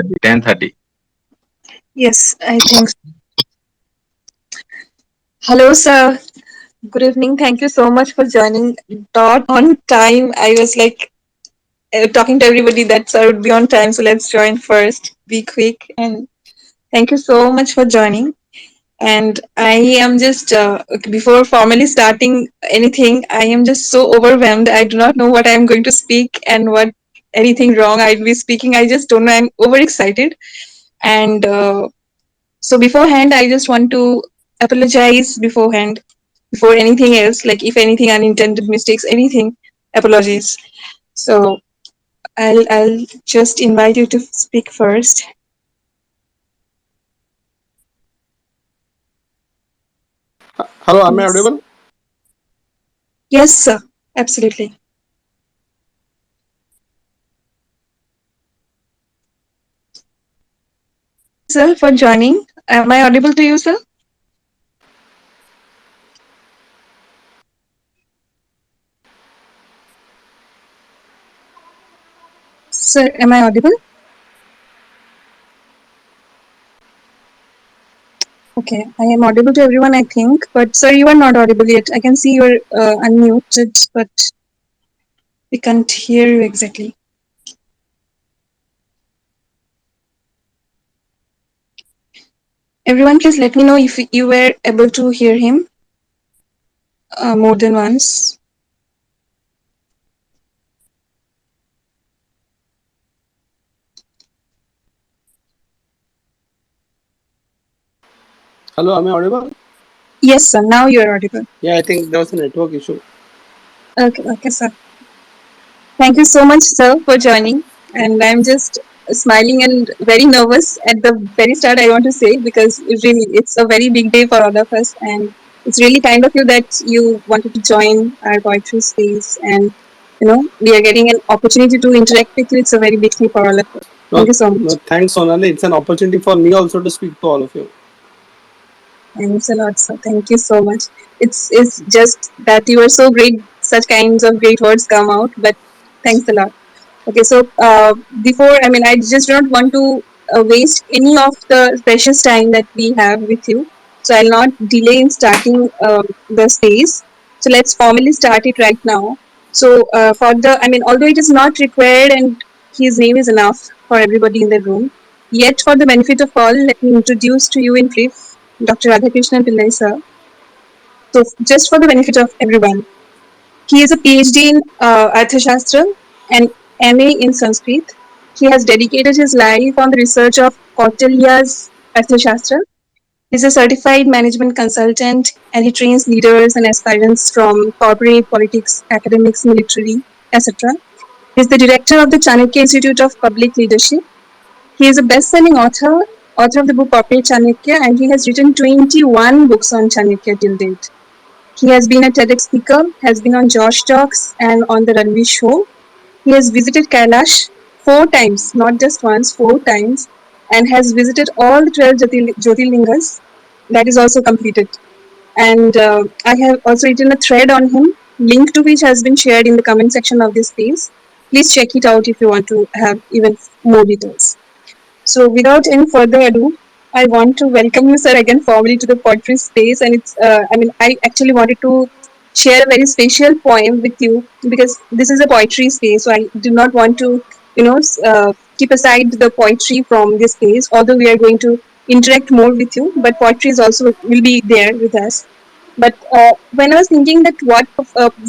10:30. Yes, I think so. Hello, sir. Good evening. Thank you so much for joining. Dot on time. I was like talking to everybody that sir would be on time, so let's join first. Be quick. And thank you so much for joining. And I am just, okay, before formally starting anything, I am just so overwhelmed. I do not know what I am going to speak and what anything wrong I'll be speaking. I just don't know. I'm overexcited. And so beforehand, I just want to apologize beforehand before anything else. Like if anything unintended mistakes, anything, apologies. So I'll just invite you to speak first. Hello, am I Yes. audible? Yes, sir. Absolutely. Thank you, sir, for joining. Am I audible to you, sir? Sir, am I audible? Okay, I am audible to everyone, I think. But sir, you are not audible yet. I can see you're unmuted, but we can't hear you exactly. Everyone, please let me know if you were able to hear him more than once. Hello, am I audible? Yes, sir. Now you are audible. Yeah, I think there was a network issue. Okay, okay, sir. Thank you so much, sir, for joining. And I'm just smiling and very nervous at the very start, I want to say, because it's a very big day for all of us. And it's really kind of you that you wanted to join our poetry space. And, we are getting an opportunity to interact with you. It's a very big thing for all of us. Thank No, you so much. no, thanks, Sonali. It's an opportunity for me also to speak to all of you. Thanks a lot, sir. Thank you so much. It's just that you are so great. Such kinds of great words come out, but thanks a lot. Okay, so before, I just don't want to waste any of the precious time that we have with you. So I'll not delay in starting the space. So let's formally start it right now. So although it is not required and his name is enough for everybody in the room, yet for the benefit of all, let me introduce to you in brief Dr. Radhakrishnan Pillai Sir. So just for the benefit of everyone, he is a PhD in Arthashastra and MA in Sanskrit. He has dedicated his life on the research of Kautilya's Arthashastra. He is a certified management consultant and he trains leaders and aspirants from corporate, politics, academics, military, etc. He is the director of the Chanakya Institute of Public Leadership. He is a best-selling author of the book Corporate Chanakya, and he has written 21 books on Chanakya till date. He has been a TEDx speaker, has been on Josh Talks and on the Ranveer Show. He has visited Kailash 4 times, not just once, 4 times, and has visited all the 12 Jyotirlingas. That is also completed. And I have also written a thread on him, link to which has been shared in the comment section of this page. Please check it out if you want to have even more details. So, without any further ado, I want to welcome you, sir, again formally to the poetry space. And I actually wanted to share a very special poem with you because this is a poetry space. So, I do not want to, keep aside the poetry from this space, although we are going to interact more with you. But poetry is also will be there with us. But when I was thinking that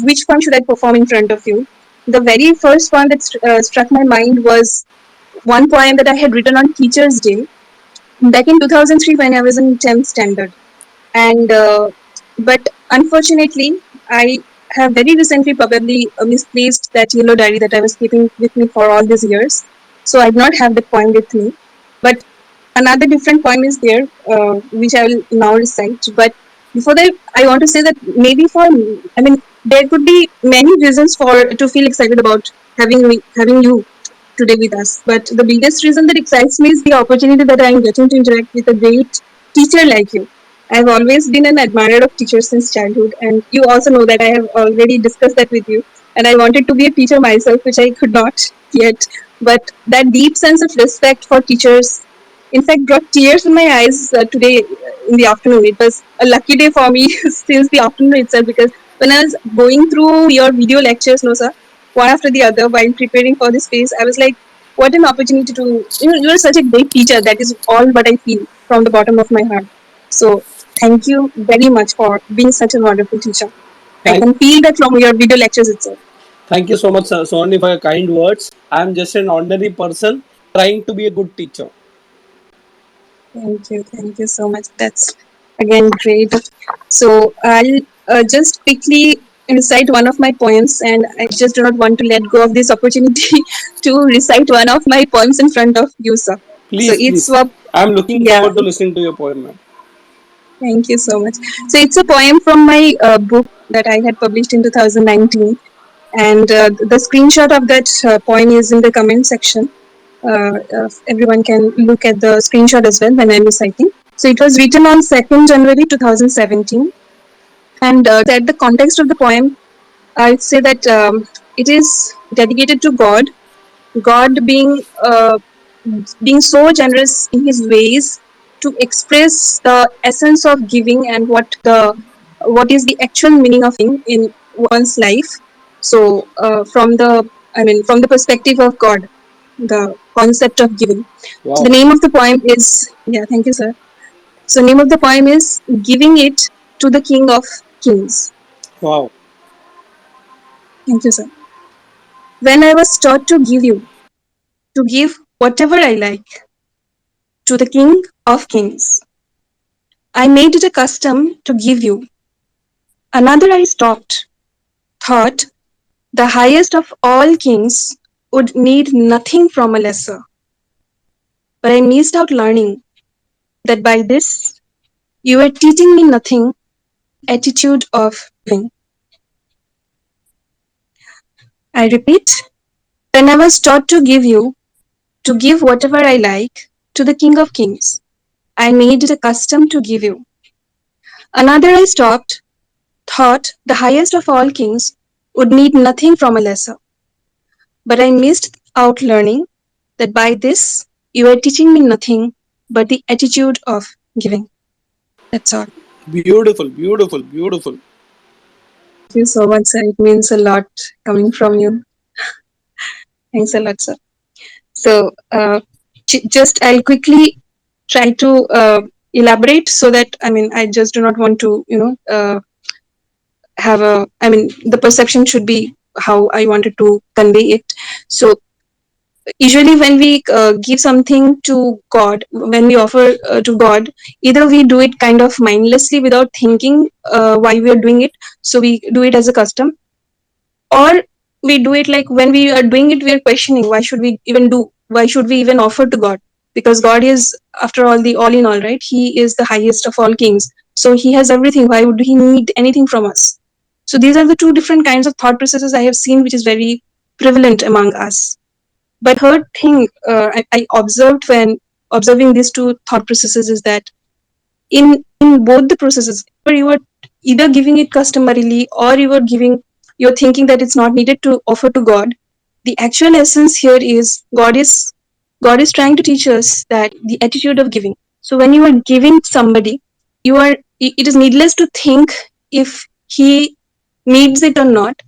which poem should I perform in front of you, the very first one that struck my mind was one poem that I had written on Teachers' Day back in 2003 when I was in 10th standard. And but unfortunately, I have very recently probably misplaced that yellow diary that I was keeping with me for all these years. So I do not have that poem with me. But another different poem is there, which I will now recite. But before that, I want to say that maybe there could be many reasons for to feel excited about having you today with us. But the biggest reason that excites me is the opportunity that I am getting to interact with a great teacher like you. I've always been an admirer of teachers since childhood, and you also know that I have already discussed that with you. And I wanted to be a teacher myself, which I could not yet. But that deep sense of respect for teachers, in fact, brought tears in my eyes today in the afternoon. It was a lucky day for me since the afternoon itself, because when I was going through your video lectures, no sir, one after the other while preparing for this space, I was like, what an opportunity to, you're such a great teacher. That is all what I feel from the bottom of my heart. So thank you very much for being such a wonderful teacher. I Thank, can feel that from your video lectures itself. thank you so much, Sonali, for your kind words. I am just an ordinary person trying to be a good teacher. Thank you so much. That's again great. So I'll just quickly recite one of my poems, and I just do not want to let go of this opportunity to recite one of my poems in front of you, sir. So Please, it's please. what, I am looking yeah. forward to listening to your poem, ma'am. Thank you so much. So it's a poem from my book that I had published in 2019, and the screenshot of that poem is in the comment section. Everyone can look at the screenshot as well when I'm reciting. So it was written on 2nd January 2017. And at the context of the poem, I'd say that it is dedicated to God. God being so generous in His ways to express the essence of giving and what is the actual meaning of giving in one's life. So from the perspective of God, the concept of giving. So the Wow, name of the poem is, yeah, thank you, sir. So name of the poem is Giving It to the King of Kings. wow, Thank you, sir. When I was taught to give whatever I like to the King of Kings, I made it a custom to give you. Another I stopped, thought the highest of all kings would need nothing from a lesser. But I missed out learning that by this you were teaching me nothing, attitude of giving. I repeat, when I was taught to give whatever I like to the King of Kings, I made it a custom to give you. Another I stopped, thought the highest of all kings would need nothing from a lesser. But I missed out learning that by this you are teaching me nothing but the attitude of giving. That's all. beautiful, beautiful, beautiful. Thank you so much, sir. It means a lot coming from you. Thanks a lot, sir. So, just I'll quickly try to elaborate so that I just do not want to have a the perception should be how I wanted to convey it. So usually when we give something to God, when we offer to God, either we do it kind of mindlessly without thinking why we are doing it, so we do it as a custom, or we do it like when we are doing it we are questioning why should we even offer to God, because God is after all the all in all, right? He is the highest of all kings, so he has everything. Why would he need anything from us? So these are the two different kinds of thought processes I have seen, which is very prevalent among us. But third thing I observed when observing these two thought processes is that in both the processes, where you are either giving it customarily or you're thinking that it's not needed to offer to God. The actual essence here is God is trying to teach us that the attitude of giving. So when you are giving somebody, it is needless to think if he needs it or not.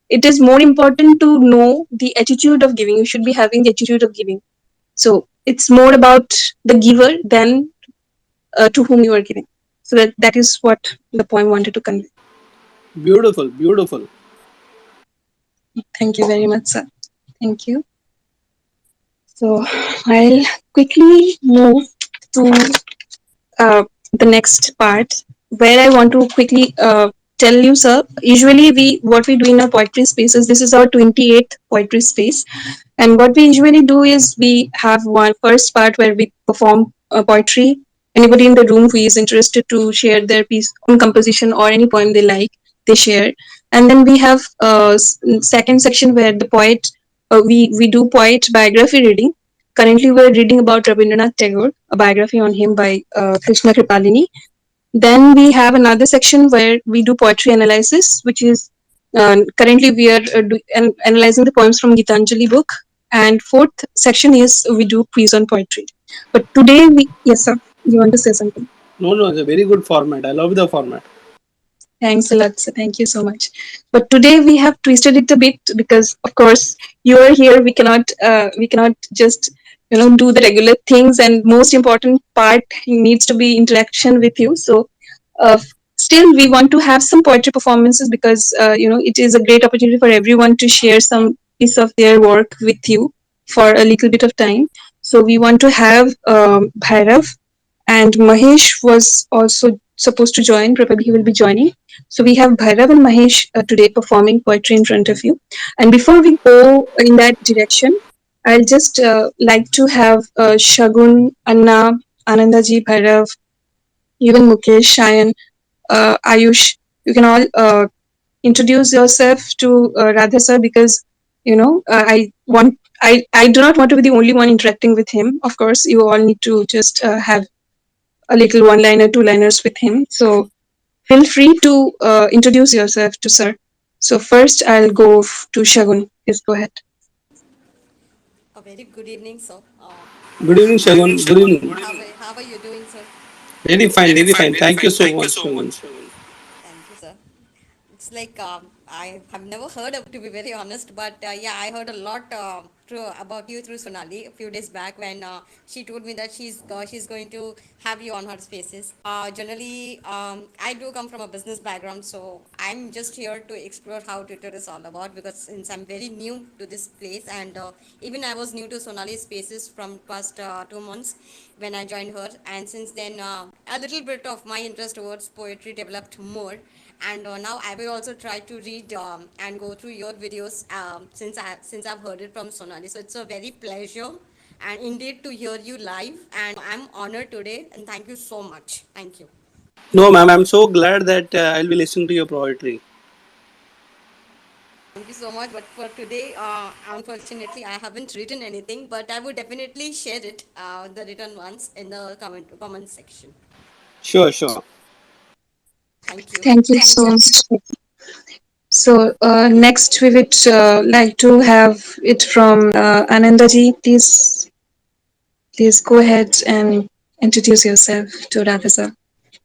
It is more important to know the attitude of giving. You should be having the attitude of giving. So it's more about the giver than to whom you are giving. So that is what the poem wanted to convey. Beautiful, beautiful. Thank you very much, sir. Thank you. So I'll quickly move to the next part, where I want to quickly tell you, sir. Usually, what we do in our poetry spaces. This is our 28th poetry space, and what we usually do is we have one first part where we perform poetry. Anybody in the room who is interested to share their piece on composition or any poem they like, they share. And then we have second section where the poet, we do poet biography reading. Currently, we're reading about Rabindranath Tagore, a biography on him by Krishna Kripalini. Then we have another section where we do poetry analysis, which is currently we are analyzing the poems from Gitanjali book. And fourth section is we do quiz on poetry. But today we, yes sir, you want to say something? No, no, it's a very good format. I love the format. Thanks a lot, sir. Thank you so much. But today we have twisted it a bit because, of course, you are here. We cannot just do the regular things, and most important part needs to be interaction with you. So, uh, still, we want to have some poetry performances because it is a great opportunity for everyone to share some piece of their work with you for a little bit of time. So we want to have Bhairav, and Mahesh was also supposed to join. Probably he will be joining. So we have Bhairav and Mahesh today performing poetry in front of you. And before we go in that direction, I'll just like to have Shagun, Anna, Anandaji, Bhairav, even Mukesh, Shayan, Ayush. You can all introduce yourself to Radha sir because I do not want to be the only one interacting with him. Of course, you all need to just have a little one liner, two liners with him. So feel free to introduce yourself to sir. So first I'll go to Shagun. Please go ahead. A very good evening, sir. Good evening, Good evening, Shagun. Good Shagun. evening. How are you doing, sir? Very fine, Very very fine, fine. very Thank you fine. so Thank you much, so much, Shagun. Shagun. Thank you, sir. It's like I have never heard of, to be very honest, but yeah, I heard a lot about you through Sonali a few days back when she told me that she's going to have you on her spaces. Generally, I do come from a business background, so I'm just here to explore how Twitter is all about because since I'm very new to this place and even I was new to Sonali spaces from past 2 months when I joined her, and since then a little bit of my interest towards poetry developed more, and now I will also try to read and go through your videos since I've heard it from Sonali. So it's a very pleasure and indeed to hear you live, and I'm honored today. And thank you so much. Thank you. No, ma'am, I'm so glad that I'll be listening to your poetry. Thank you so much. But for today, unfortunately, I haven't written anything, but I would definitely share it, the written ones, in the comment section. Sure, sure. Thank you. Thank you Thank so you. much. So next we would like to have it from Anandaji. Please go ahead and introduce yourself to Radha sir.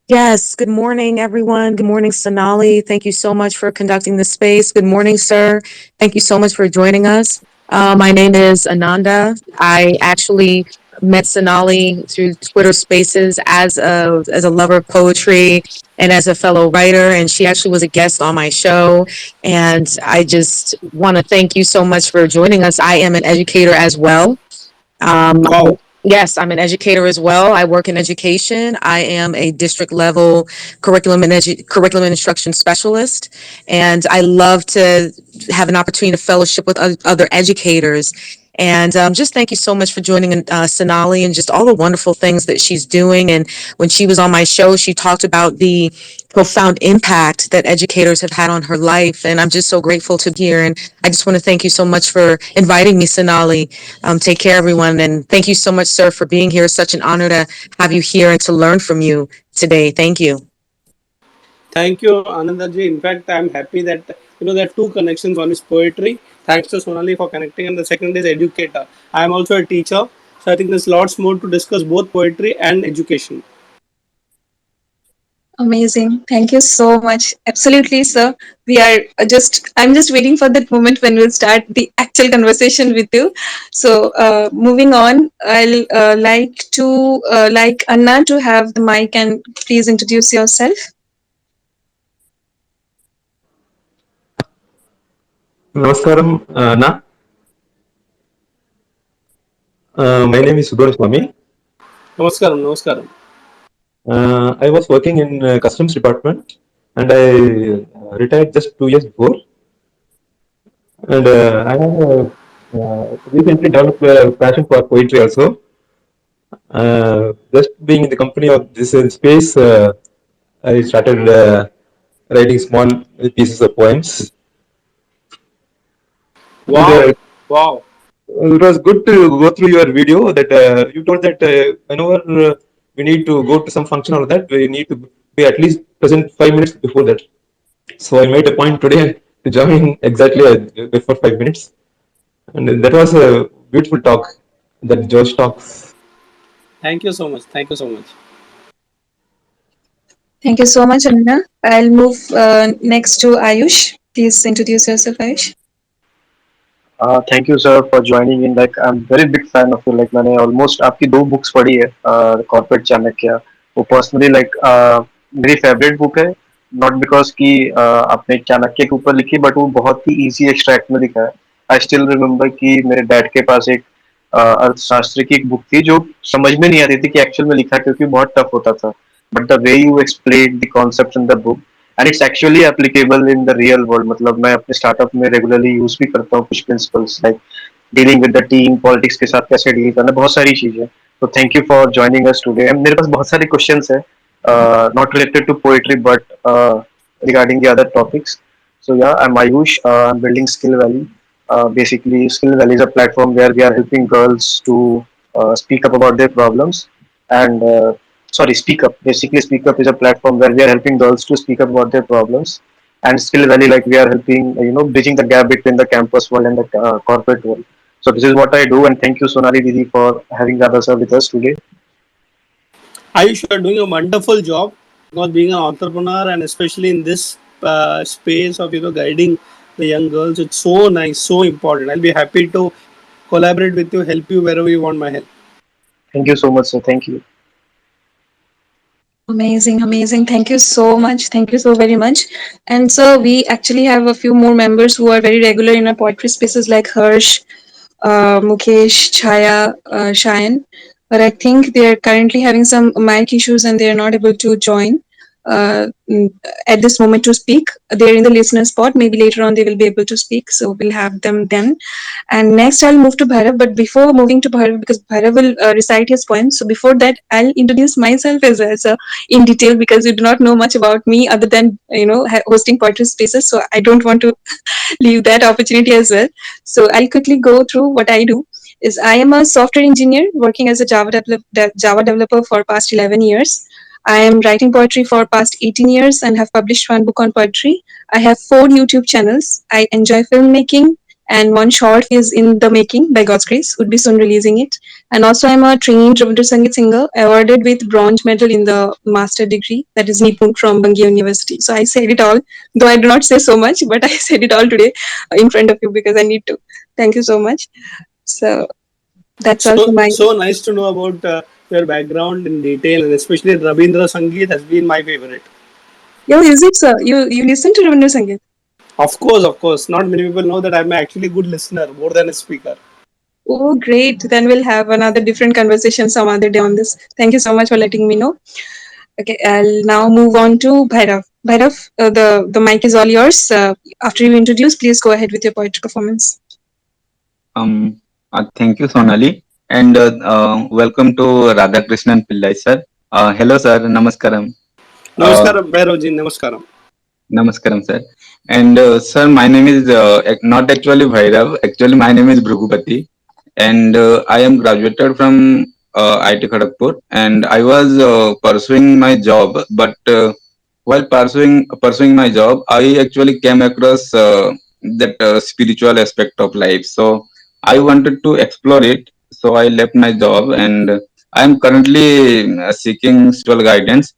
Yes, good morning, everyone. Good morning, Sonali. Thank you so much for conducting the space. Good morning, sir. Thank you so much for joining us. My name is Ananda. I actually met Sonali through Twitter Spaces as a lover of poetry and as a fellow writer, and she actually was a guest on my show. And I just want to thank you so much for joining us. I am an educator as well. Um, Wow. yes, I'm an educator as well. I work in education. I am a district level curriculum and instruction specialist, and I love to have an opportunity to fellowship with other educators. And just thank you so much for joining Sonali and just all the wonderful things that she's doing. And when she was on my show, she talked about the profound impact that educators have had on her life. And I'm just so grateful to be here. And I just want to thank you so much for inviting me, Sonali. Take care, everyone. And thank you so much, sir, for being here. It's such an honor to have you here and to learn from you today. Thank you. Thank you, Anandaji. In fact, I'm happy that there are two connections. One is poetry. Thanks to Sonali for connecting, and the second is educator. I am also a teacher, so I think there's lots more to discuss both poetry and education. Amazing. Thank you so much. Absolutely, sir. I'm just waiting for that moment when we'll start the actual conversation with you. So, moving on, I'll like Anna to have the mic and please introduce yourself. Namaskaram, Anna. My name is Subodh Swami. Namaskaram, namaskaram. I was working in customs department and I retired just 2 years before. And I have recently developed a passion for poetry also. Just being in the company of this space, I started writing small pieces of poems. And Wow, wow. it was good to go through your video that you told that whenever we need to go to some function or that, we need to be at least present 5 minutes before that. So I made a point today to join exactly before 5 minutes. And that was a beautiful talk, that Josh talks. Thank you so much. Thank you so much. Thank you so much, Anna. I'll move next to Ayush. Please introduce yourself, Ayush. Thank you sir for joining in like I am very big fan of you like मैंने almost आपकी दो books पढ़ी है corporate Chanakya वो personally like मेरी favourite book है not because कि आपने चाणक्य के ऊपर लिखी बट वो बहुत ही इजी एक्सट्रैक्ट में लिखा है आई स्टिल रिमेम्बर कि मेरे डैड के पास एक अर्थशास्त्र की एक बुक थी जो समझ में नहीं आती थी कि एक्चुअल में लिखा है क्योंकि बहुत टफ होता था but the way you explain the concept in the book and it's actually applicable in the real world मतलब मैं अपने स्टार्टअप में रेगुलरली यूज भी करता हूँ कुछ principles like dealing with the team politics के साथ कैसे डील करना बहुत सारी चीजें तो thank you for joining us today मेरे पास बहुत सारे क्वेश्चंस है not related to poetry but regarding the other topics so yeah I'm Ayush I'm building Skill Valley basically Skill Valley is a platform where we are helping girls to speak up about their problems and sorry speak up basically speak up is a platform where we are helping girls to speak up about their problems and Skill Valley like we are helping bridging the gap between the campus world and the corporate world so this is what I do and thank you Sonali Didi for having Radha sir with us today. Ayush, you are doing a wonderful job because being an entrepreneur and especially in this space of guiding the young girls, it's so nice, so important. I'll be happy to collaborate with you, help you wherever you want my help. Thank you so much sir, thank you. Amazing, amazing. Thank you so much. Thank you so very much. And so we actually have a few more members who are very regular in our poetry spaces like Harsh, Mukesh, Chaya, Shayan. But I think they are currently having some mic issues and they are not able to join at this moment to speak. They're in the listener spot. Maybe later on they will be able to speak. So we'll have them then. And next I'll move to Bhairav. But before moving to Bhairav, because Bhairav will recite his poem. So before that, I'll introduce myself as a in detail because you do not know much about me other than hosting poetry spaces. So I don't want to leave that opportunity as well. So I'll quickly go through what I do. Is I am a software engineer working as a Java developer for past 11 years. I am writing poetry for past 18 years and have published one book on poetry. I have 4 YouTube channels. I enjoy filmmaking and one short is in the making by God's grace. Would be soon releasing it. And also I'm a trained Rabindra Sangeet singer awarded with bronze medal in the master degree that is Nipun from Bangi University. So I said it all, though I do not say so much, but I said it all today in front of you because I need to. Thank you so much. So that's all for So my. so nice to know about your background in detail, and especially Rabindra Sangeet has been my favorite. Yo, is it sir? You listen to Rabindra Sangeet? Of course, of course. Not many people know that I'm actually a good listener more than a speaker. Oh, great. Then we'll have another different conversation some other day on this. Thank you so much for letting me know. Okay, I'll now move on to Bhairav. Bhairav, the mic is all yours. After you introduce, please go ahead with your poetry performance. Thank you, Sonali, and welcome to Radhakrishnan Pillai, sir. Hello, sir. Namaskaram. Uh, Namaskaram, Bhairavji. Namaskaram. Namaskaram, sir. And sir, my name is not actually Bhairav. Actually, my name is Bhrugupati, and I am graduated from IT Kharagpur, and I was pursuing my job. But while pursuing my job, I actually came across that spiritual aspect of life. So I wanted to explore it. So I left my job, and I am currently seeking spiritual guidance.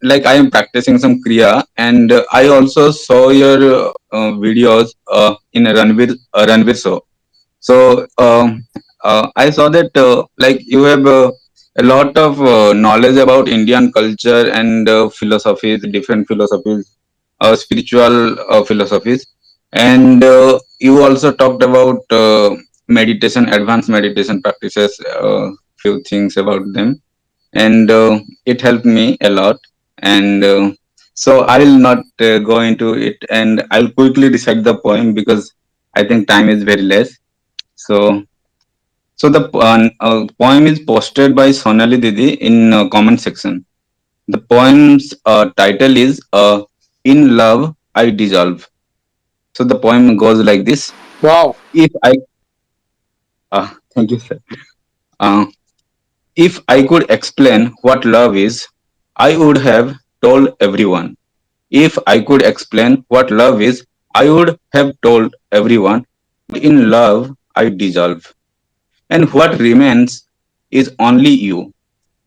Like I am practicing some kriya, and I also saw your videos in a Ranveer show. So I saw that like you have a lot of knowledge about Indian culture and philosophies, different philosophies, spiritual philosophies, and you also talked about meditation, advanced meditation practices, few things about them, and it helped me a lot. And so I will not go into it, and I'll quickly recite the poem because I think time is very less. So, so the poem is posted by Sonali Didi in comment section. The poem's title is "In Love I Dissolve." So the poem goes like this: Wow. If I, thank you, sir. Uh, if I could explain what love is, I would have told everyone. If I could explain what love is, I would have told everyone. In love, I dissolve. And what remains is only you.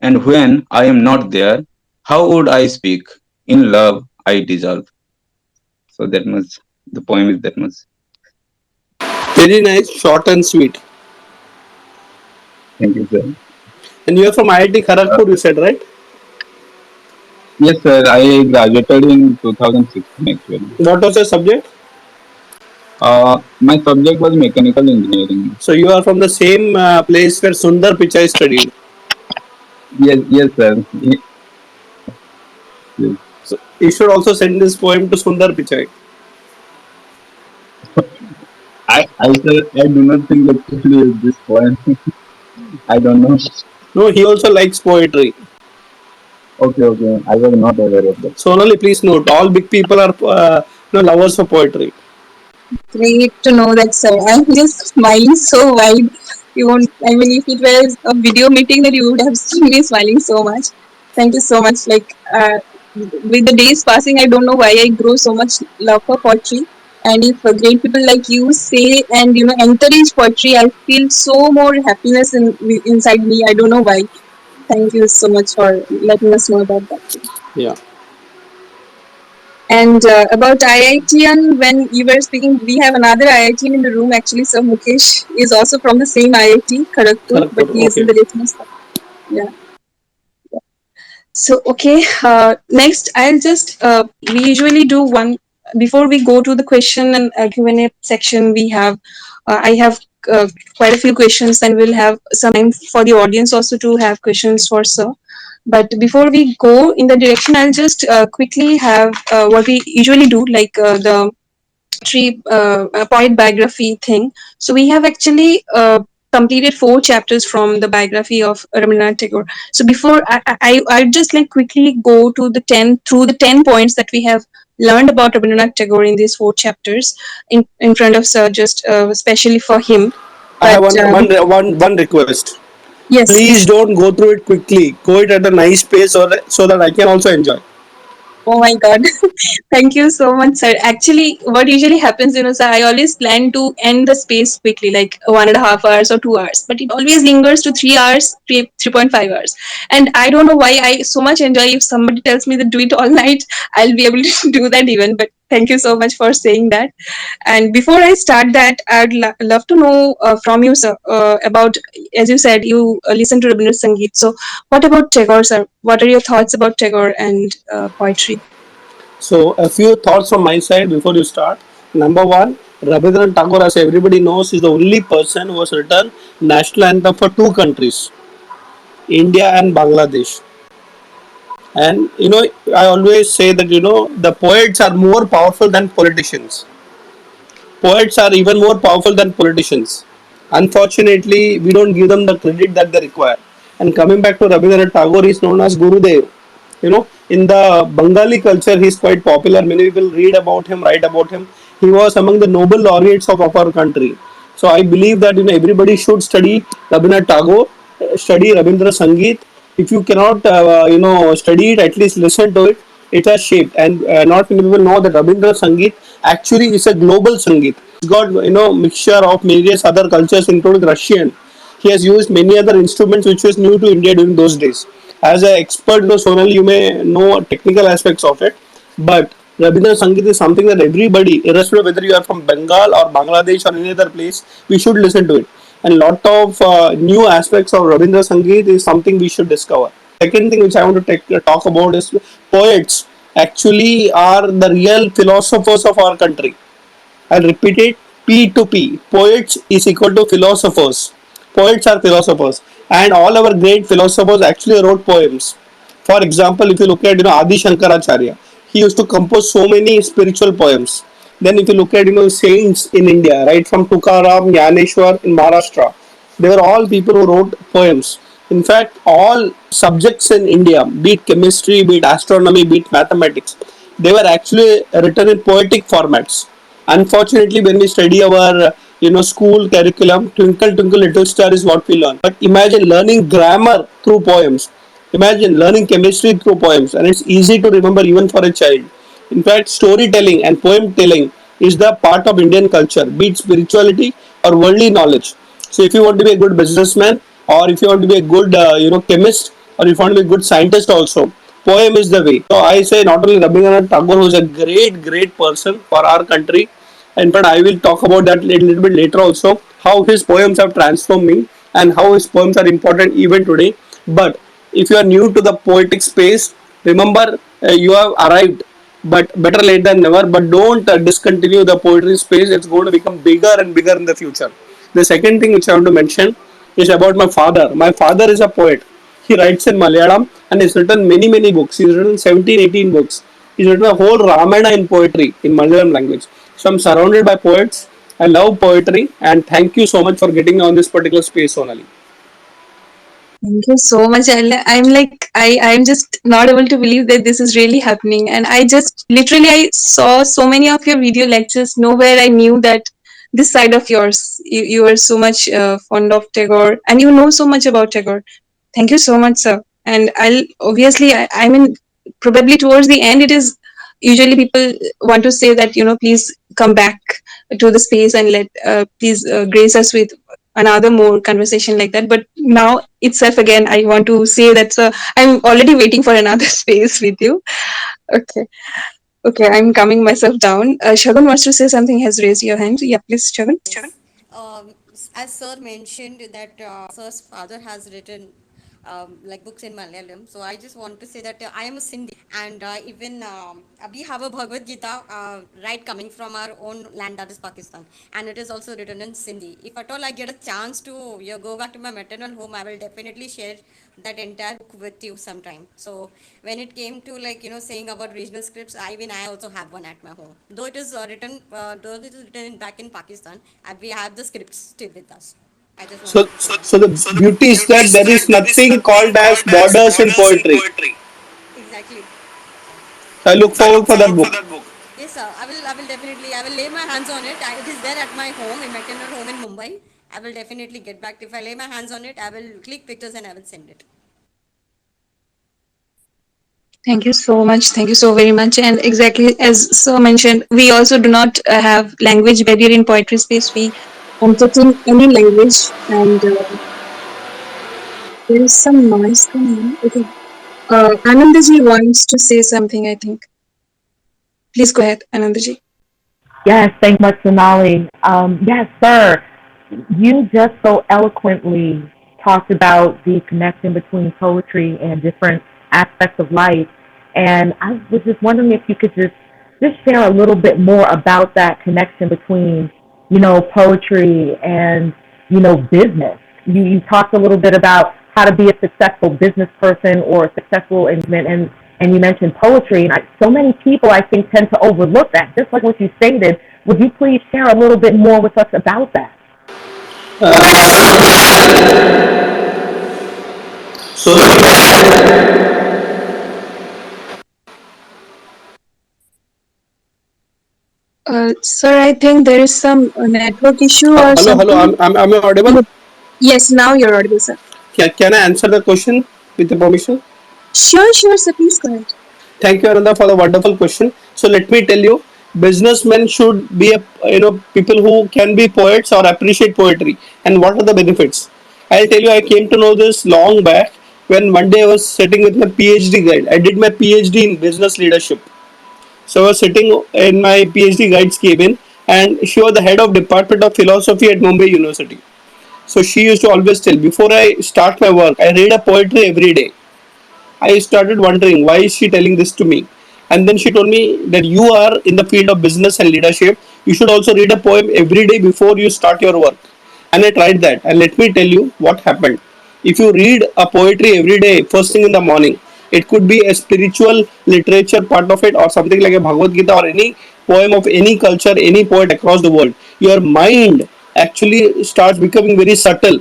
And when I am not there, how would I speak? In love, I dissolve. So that much. The poem is that much. Very nice, short and sweet. Thank you, sir. And you are from IIT Uh, Kharagpur, you said, right? yes, sir. I graduated in 2016 actually. What was your subject? My subject was mechanical engineering. So you are from the same place where Sundar Pichai studied. Yes, yes, sir. Yes. So you should also send this poem to Sundar Pichai. Sir, I do not think actually this poem. I don't know. No, he also likes poetry. Okay, okay. I was not aware of that. Sonali, please note, all big people are lovers of poetry. Great to know that, sir. I'm just smiling so wide. You won't, I mean, if it was a video meeting, that you would have seen me smiling so much. Thank you so much. Like, with the days passing, I don't know why I grow so much love for poetry. And if great people like you say and encourage poetry, I feel so more happiness inside me. I don't know why. Thank you so much for letting us know about that. Yeah. And about IITian, when you were speaking, we have another IITian in the room. Actually, Sir Mukesh is also from the same IIT, Kharagpur, but Kharagpur, he is in okay. the listeners. Yeah. So, okay. Next, I'll just, we usually do one, before we go to the question and Q&A section, I have quite a few questions, and we'll have some time for the audience also to have questions for Sir. But before we go in the direction, I'll just quickly have what we usually do, like the poetry, poet biography thing. So we have actually completed 4 chapters from the biography of Rabindranath Tagore. So before I'd just like quickly go to the 10 points that we have learned about Rabindranath Tagore in these 4 chapters in front of Sir, just especially for him. I have But one request. yes, Please don't go through it quickly. Go it at a nice pace so that I can also enjoy. oh my God. Thank you so much, sir. Actually, what usually happens, sir, I always plan to end the space quickly, like 1.5 hours or 2 hours, but it always lingers to 3 hours, 3.5 hours. And I don't know why I so much enjoy. If somebody tells me that do it all night, I'll be able to do that even. But thank you so much for saying that. And before I start that, I'd love to know from you, sir, about, as you said, you listen to Rabindranath Sangeet. So, what about Tagore, sir? What are your thoughts about Tagore and poetry? So, a few thoughts from my side before you start. Number one, Rabindranath Tagore, as everybody knows, is the only person who has written national anthem for 2 countries, India and Bangladesh. And I always say that the poets are more powerful than politicians. Poets are even more powerful than politicians. Unfortunately, we don't give them the credit that they require. And coming back to Rabindranath Tagore, he is known as Gurudev. In the Bengali culture, he is quite popular. Many people read about him, write about him. He was among the Nobel laureates of our country. So I believe that everybody should study Rabindranath Tagore, study Rabindra Sangeet. If you cannot study it, at least listen to it. It has shaped, and not many people know that Rabindra Sangeet actually is a global Sangeet. It's got mixture of various other cultures, including Russian. He has used many other instruments which was new to India during those days. As an expert, Sonali, you may know technical aspects of it, but Rabindra Sangeet is something that everybody, irrespective of whether you are from Bengal or Bangladesh or any other place, we should listen to it. And lot of new aspects of Rabindra Sangeet is something we should discover. Second thing which I want to talk about is poets actually are the real philosophers of our country. I'll repeat it, P to P. Poets is equal to philosophers. Poets are philosophers. And all our great philosophers actually wrote poems. For example, if you look at Adi Shankaracharya, he used to compose so many spiritual poems. Then if you look at saints in India, right from Tukaram, Yaneshwar in Maharashtra, they were all people who wrote poems. In fact, all subjects in India, be it chemistry, be it astronomy, be it mathematics, they were actually written in poetic formats. Unfortunately, when we study our school curriculum, Twinkle Twinkle Little Star is what we learn. But imagine learning grammar through poems. Imagine learning chemistry through poems, and it's easy to remember even for a child. In fact, storytelling and poem telling is the part of Indian culture, be it spirituality or worldly knowledge. So if you want to be a good businessman, or if you want to be a good chemist, or if you want to be a good scientist also, poem is the way. So I say not only Rabindranath Tagore, who is a great person for our country, in fact I will talk about that a little bit later also, how his poems have transformed me and how his poems are important even today. But if you are new to the poetic space, remember you have arrived, but better late than never. But don't discontinue the poetry space. It's going to become bigger and bigger in the future. The second thing which I want to mention is about my father. My father is a poet. He writes in Malayalam and he's written many books. He's written 17, 18 books. He's written a whole Ramayana in poetry in Malayalam language. So I'm surrounded by poets. I love poetry, and thank you so much for getting me on this particular space, Sonali. Thank you so much. I'm like, I'm just not able to believe that this is really happening. And I just literally, I saw so many of your video lectures. Nowhere I knew that this side of yours, you are so much fond of Tagore and you know so much about Tagore. Thank you so much, sir. And I'll obviously, I mean, probably towards the end, it is usually people want to say that, please come back to the space and please grace us with another more conversation like that. But now itself, again, I want to say that I'm already waiting for another space with you. Okay. Okay, I'm calming myself down. Shagun wants to say something, has raised your hand. Yeah, please, Shagun. Yes. As Sir mentioned that Sir's father has written like books in Malayalam. So I just want to say that I am a Sindhi, and even we have a Bhagavad Gita right coming from our own land, that is Pakistan, and it is also written in Sindhi. If at all I get a chance to go back to my maternal home, I will definitely share that entire book with you sometime. So when it came to saying about regional scripts, I also have one at my home. Though it is written back in Pakistan, we have the scripts still with us. I just So, wanted to say that. so the beauty is that there is nothing called as borders in poetry. Exactly. I look forward for that book. Yes, sir. I will definitely. I will lay my hands on it. It is there at my home, in my maternal home in Mumbai. I will definitely get back. If I lay my hands on it, I will click pictures and I will send it. Thank you so much. Thank you so very much. And exactly as Sir mentioned, we also do not have language barrier in poetry space. We entertain any language, and there is some noise coming on. Okay. Anandaji wants to say something, I think. Please go ahead, Anandaji. Yes, thank you much, Sonali. Yes, sir. You just so eloquently talked about the connection between poetry and different aspects of life. And I was just wondering if you could just share a little bit more about that connection between, poetry and, business. You talked a little bit about how to be a successful business person or a successful and you mentioned poetry, and so many people I think tend to overlook that. Just like what you stated, would you please share a little bit more with us about that? So, Sir, I think there is some network issue or hello. something. Am I audible? Yes, now you're audible, sir. Can I answer the question with the permission? Sure, sir. Please go ahead. Thank you, Ananda, for the wonderful question. So let me tell you, businessmen should be people who can be poets or appreciate poetry. And what are the benefits? I'll tell you, I came to know this long back when one day I was sitting with my PhD guide. I did my PhD in business leadership. So I was sitting in my PhD guide's cabin, and she was the head of department of philosophy at Mumbai University. So she used to always tell, before I start my work, I read a poetry every day. I started wondering why is she telling this to me? And then she told me that you are in the field of business and leadership. You should also read a poem every day before you start your work. And I tried that. And let me tell you what happened. If you read a poetry every day, first thing in the morning, it could be a spiritual literature part of it or something like a Bhagavad Gita or any poem of any culture, any poet across the world. Your mind actually starts becoming very subtle.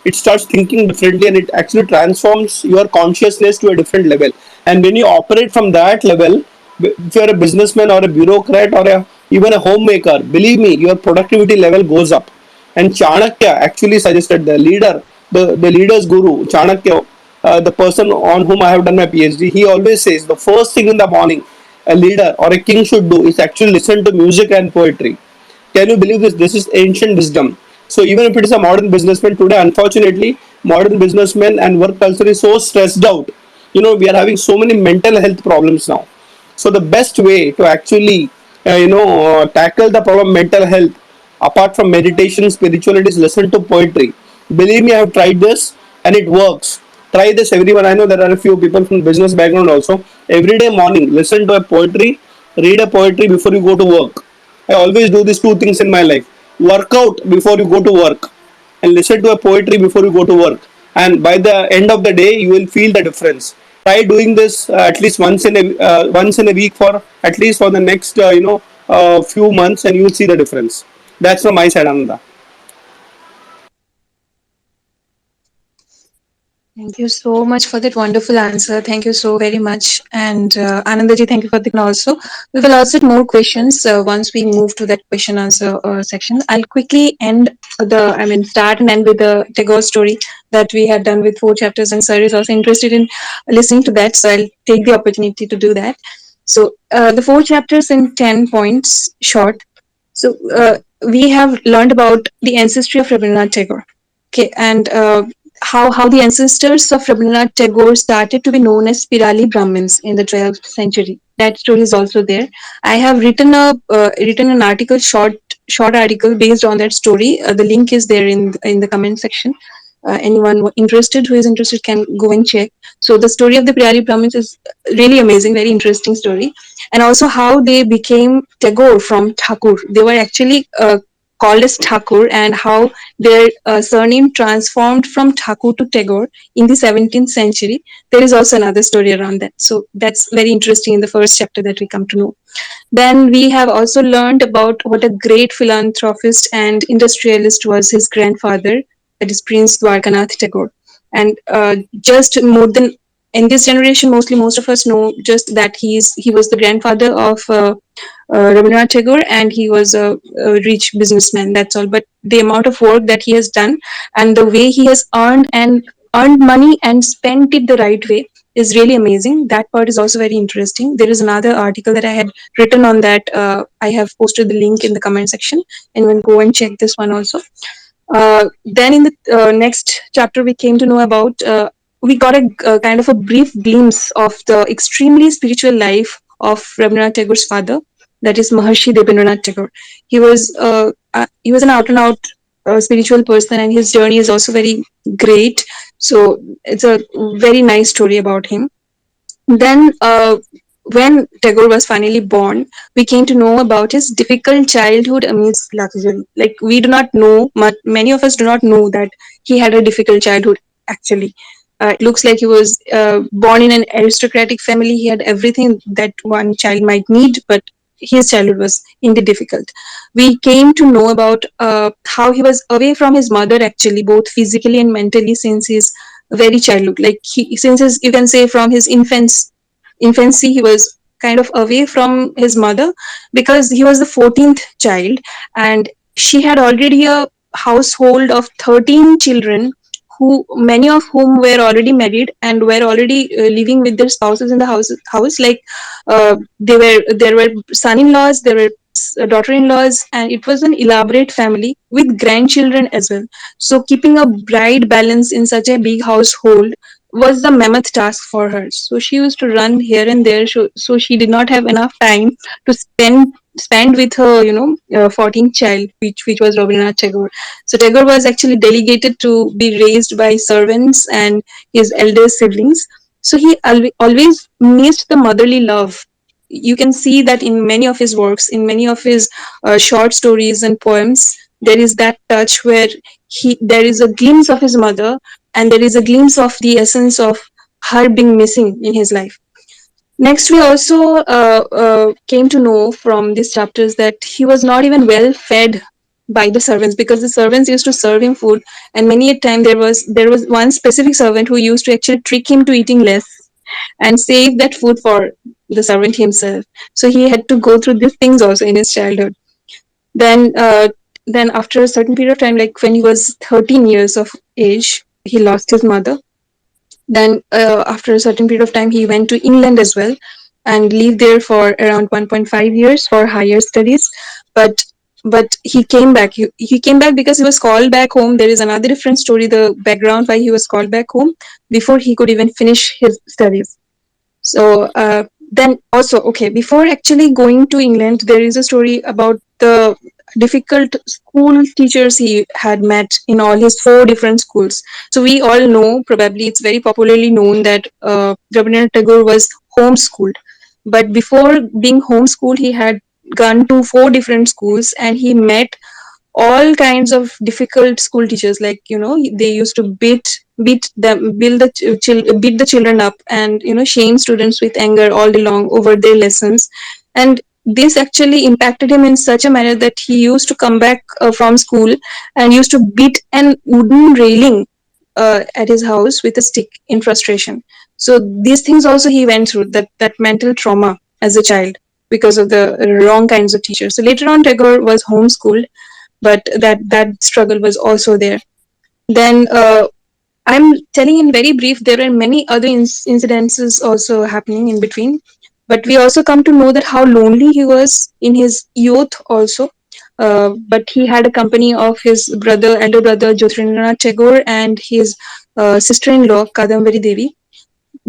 It starts thinking differently and it actually transforms your consciousness to a different level. And when you operate from that level, if you're a businessman or a bureaucrat or even a homemaker, believe me, your productivity level goes up. And Chanakya actually suggested, the leader's guru Chanakya, the person on whom I have done my PhD, he always says the first thing in the morning, a leader or a king should do is actually listen to music and poetry. Can you believe this? This is ancient wisdom. So even if it is a modern businessman today, unfortunately, modern businessmen and work culture is so stressed out. We are having so many mental health problems now. So the best way to actually, tackle the problem of mental health, apart from meditation, spirituality, is listen to poetry. Believe me, I have tried this and it works. Try this, everyone. I know there are a few people from business background also. Every day morning, listen to a poetry, read a poetry before you go to work. I always do these two things in my life. Work out before you go to work and listen to a poetry before you go to work. And by the end of the day, you will feel the difference. Try doing this at least once in a week for at least for the next few months, and you will see the difference. That's from my side, Ananda. Thank you so much for that wonderful answer. Thank you so very much. And Anandaji, thank you for the also. We will ask more questions once we move to that question answer section. I'll quickly start and end with the Tagore story that we had done with 4 chapters, and Sir is also interested in listening to that. So I'll take the opportunity to do that. So the 4 chapters in 10 points short. So we have learned about the ancestry of Rabindranath Tagore. Okay, and how the ancestors of Rabindranath Tagore started to be known as Pirali Brahmins in the 12th century. That story is also there. I have written an article, short article based on that story. The link is there in the comment section. Anyone who is interested can go and check. So the story of the Pirali Brahmins is really amazing, very interesting story, and also how they became Tagore from Thakur. They were actually called as Thakur, and how their surname transformed from Thakur to Tagore in the 17th century. There is also another story around that. So that's very interesting in the first chapter that we come to know. Then we have also learned about what a great philanthropist and industrialist was his grandfather, that is Prince Dwarkanath Tagore. And just more than in this generation, mostly most of us know just that he was the grandfather of Rabindranath Tagore, and he was a rich businessman. That's all. But the amount of work that he has done and the way he has earned money and spent it the right way is really amazing. That part is also very interesting. There is another article that I had written on that. I have posted the link in the comment section, and you can go and check this one also. Then in the next chapter, we came to know about, we got a kind of a brief glimpse of the extremely spiritual life of Rabindranath Tagore's father, that is Maharshi Debendranath Tagore. He was an out and out spiritual person, and his journey is also very great. So it's a very nice story about him. Then, when Tagore was finally born, we came to know about his difficult childhood amidst luxury. Like, we do not know, many of us do not know that he had a difficult childhood, actually. It looks like he was born in an aristocratic family. He had everything that one child might need, but his childhood was indeed difficult. We came to know about how he was away from his mother, actually, both physically and mentally, since his very childhood. Like, since his, you can say, from his infancy, he was kind of away from his mother, because he was the 14th child, and she had already a household of 13 children, who many of whom were already married and were already living with their spouses in the house. Like, there were son-in-laws, there were daughter-in-laws, and it was an elaborate family with grandchildren as well. So keeping a bright balance in such a big household was the mammoth task for her. So she used to run here and there. So she did not have enough time to spend with her, 14th child, which was Rabindranath Tagore. So Tagore was actually delegated to be raised by servants and his elder siblings. So he always missed the motherly love. You can see that in many of his works, in many of his short stories and poems, there is that touch where there is a glimpse of his mother, and there is a glimpse of the essence of her being missing in his life. Next, we also came to know from these chapters that he was not even well fed by the servants, because the servants used to serve him food, and many a time there was one specific servant who used to actually trick him to eating less and save that food for the servant himself. So he had to go through these things also in his childhood. Then after a certain period of time, like when he was 13 years of age, he lost his mother. Then after a certain period of time, he went to England as well. and lived there for around 1.5 years for higher studies. But he came back. He came back because he was called back home. There is another different story, the background why he was called back home before he could even finish his studies. So then also, okay, before actually going to England, there is a story about the difficult school teachers he had met in all his four different schools. So we all know, probably it's very popularly known that Rabindranath Tagore was homeschooled. But before being homeschooled, he had gone to four different schools and he met all kinds of difficult school teachers. Like, they used to beat them, beat the children up, and shame students with anger all day long over their lessons. And this actually impacted him in such a manner that he used to come back from school and used to beat an wooden railing at his house with a stick in frustration. So these things also he went through, that mental trauma as a child because of the wrong kinds of teachers. So later on, Tagore was homeschooled, but that struggle was also there. Then I'm telling in very brief, there are many other incidences also happening in between, but we also come to know that how lonely he was in his youth also. But he had a company of his elder brother Jyotirendra Tagore, and his sister-in-law Kadambari Devi,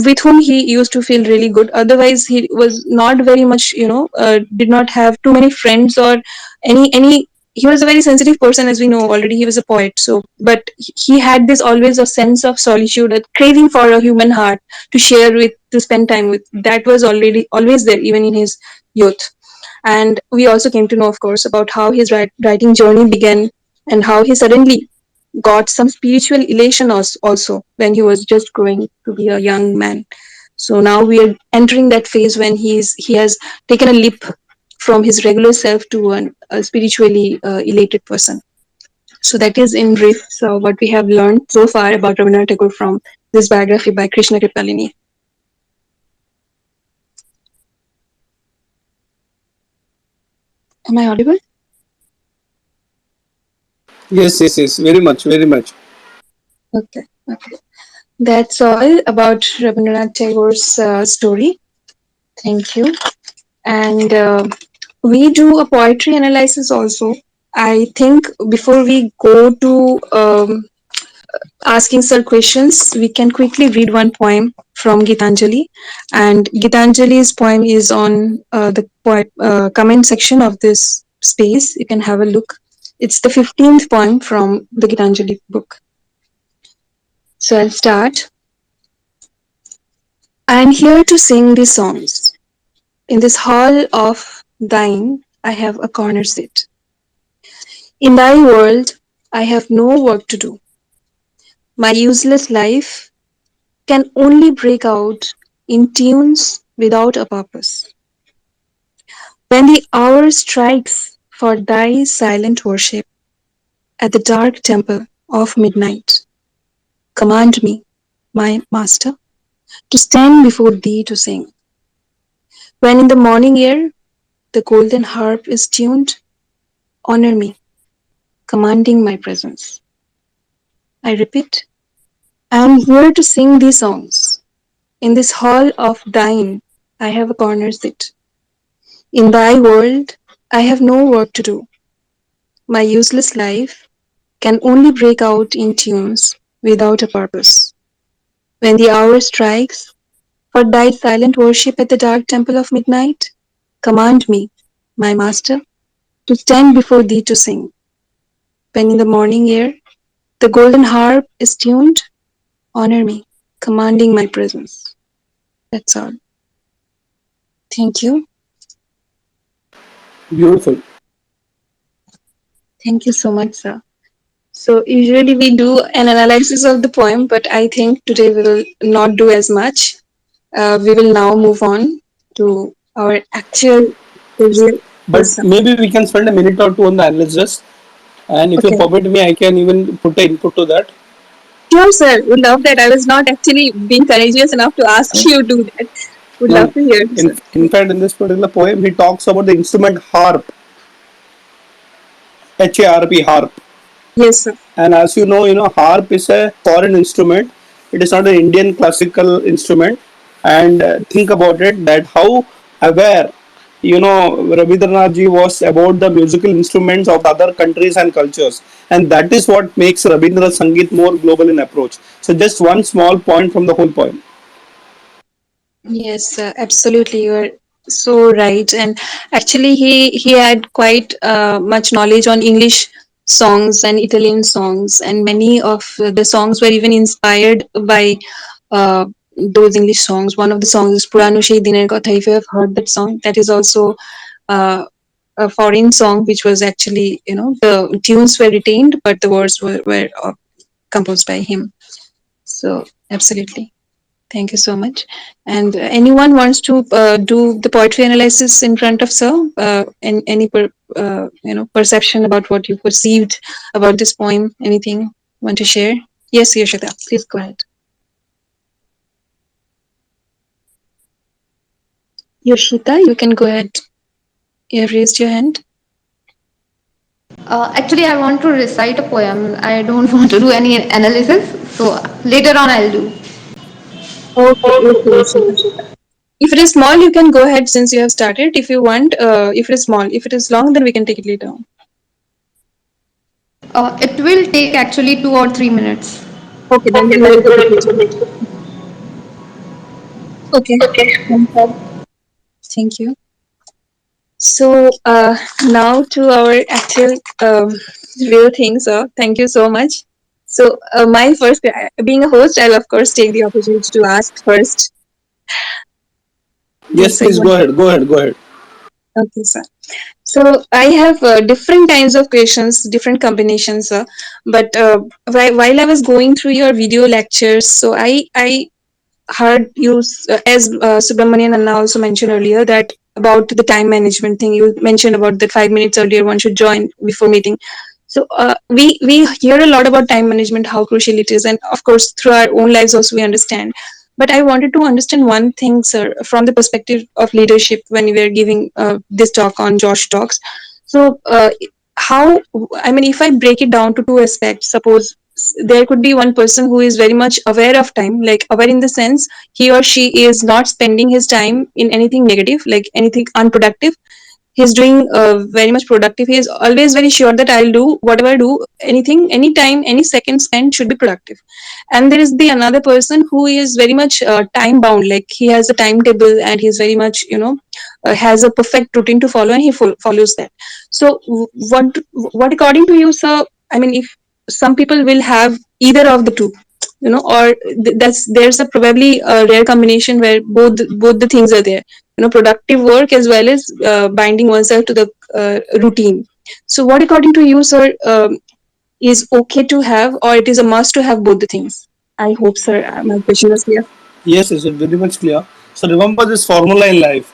with whom he used to feel really good. Otherwise, he was not very much, did not have too many friends or any. He was a very sensitive person, as we know already. He was a poet, so but he had this always a sense of solitude, a craving for a human heart to share with, to spend time with. That was already always there, even in his youth. And we also came to know, of course, about how his writing journey began and how he suddenly got some spiritual elation also when he was just growing to be a young man. So now we are entering that phase when he has taken a leap from his regular self to a spiritually elated person. So that is in brief what we have learned so far about Rabindranath Tagore from this biography by Krishna Kripalini. Am I audible? Yes, yes, yes. Very much, very much. Okay. Okay. That's all about Rabindranath Tagore's story. Thank you. And we do a poetry analysis also. I think before we go to asking sir questions, we can quickly read one poem from Gitanjali. And Gitanjali's poem is on the comment section of this space. You can have a look. It's the 15th poem from the Gitanjali book. So I'll start. I am here to sing these songs. In this hall of thine, I have a corner seat. In thy world, I have no work to do. My useless life can only break out in tunes without a purpose. When the hour strikes for thy silent worship at the dark temple of midnight, command me, my master, to stand before thee to sing. When in the morning air the golden harp is tuned, honor me, commanding my presence. I repeat, I am here to sing these songs. In this hall of thine, I have a corner seat. In thy world, I have no work to do. My useless life can only break out in tunes without a purpose. When the hour strikes for thy silent worship at the dark temple of midnight, command me, my master, to stand before thee to sing. When in the morning air the golden harp is tuned, honor me, commanding my presence. That's all. Thank you. Beautiful. Thank you so much, sir. So usually we do an analysis of the poem, but I think today we will not do as much. We will now move on to our actual real But person. maybe we can spend a minute or two on the analysis. And if you Okay. permit me, I can even put an input to that. Sure, sir. Would love that. I was not actually being courageous enough to ask you to do that. Would love No, to hear, sir. in fact, in this particular poem, he talks about the instrument harp, HARP, harp. Yes, sir. And as you know, harp is a foreign instrument. It is not an Indian classical instrument. And think about it, that how aware Rabindranath ji was about the musical instruments of the other countries and cultures, and that is what makes Rabindranath Sangeet more global in approach. So just one small point from the whole poem. Yes, absolutely. You are so right. And actually, he had quite much knowledge on English songs and Italian songs, and many of the songs were even inspired by those English songs. One of the songs is Purano Shei Diner Kotha. If you have heard that song, that is also uh, a foreign song, which was actually, the tunes were retained, but the words were composed by him. So, absolutely. Thank you so much. And anyone wants to do the poetry analysis in front of Sir? Perception about what you perceived about this poem? Anything want to share? Yes, Yoshida, please go ahead. Yoshita, you can go ahead. You have raised your hand. Actually, I want to recite a poem. I don't want to do any analysis. So later on, I'll do. Okay, okay, Yoshita. If it is small, you can go ahead since you have started. If you want, if it is small, if it is long, then we can take it later on. It will take actually 2 or 3 minutes. Okay, then we will take it later. Okay, thank you. So now to our actual real thing. So thank you so much. So my first, being a host, I'll of course take the opportunity to ask first. Yes, Yes, I please want. go ahead. Go ahead. Go ahead. Okay, sir. So I have different kinds of questions, different combinations. But while I was going through your video lectures, so I heard you, as Subramanian Anna also mentioned earlier, that about the time management thing. You mentioned about that 5 minutes earlier one should join before meeting. So we hear a lot about time management, how crucial it is, and of course through our own lives also we understand. But I wanted to understand one thing, sir, from the perspective of leadership when we were giving this talk on Josh Talks. So how, I mean, if I break it down to two aspects, suppose there could be one person who is very much aware of time, like aware in the sense he or she is not spending his time in anything negative, like anything unproductive. He's doing very much productive. He is always very sure that I'll do whatever I do, anything, anytime, any second spent should be productive. And there is the another person who is very much time bound, like he has a timetable and he's very much, has a perfect routine to follow, and he follows that. So what according to you, sir, I mean, if some people will have either of the two, or that's there's a probably a rare combination where both the things are there, productive work as well as binding oneself to the routine. So what according to you, sir, is okay to have, or it is a must to have both the things? I hope, sir, my question was clear. Yes, yes, it's very much clear. So remember this formula in life: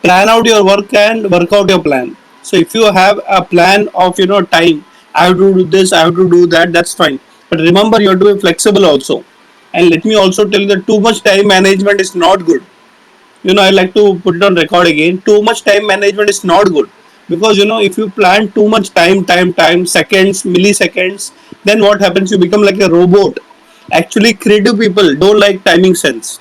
plan out your work and work out your plan. So if you have a plan of time, I have to do this, I have to do that, that's fine. But remember, you have to be flexible also. And let me also tell you that too much time management is not good. I like to put it on record again. Too much time management is not good, because if you plan too much time, seconds, milliseconds, then what happens? You become like a robot. Actually, creative people don't like timing sense,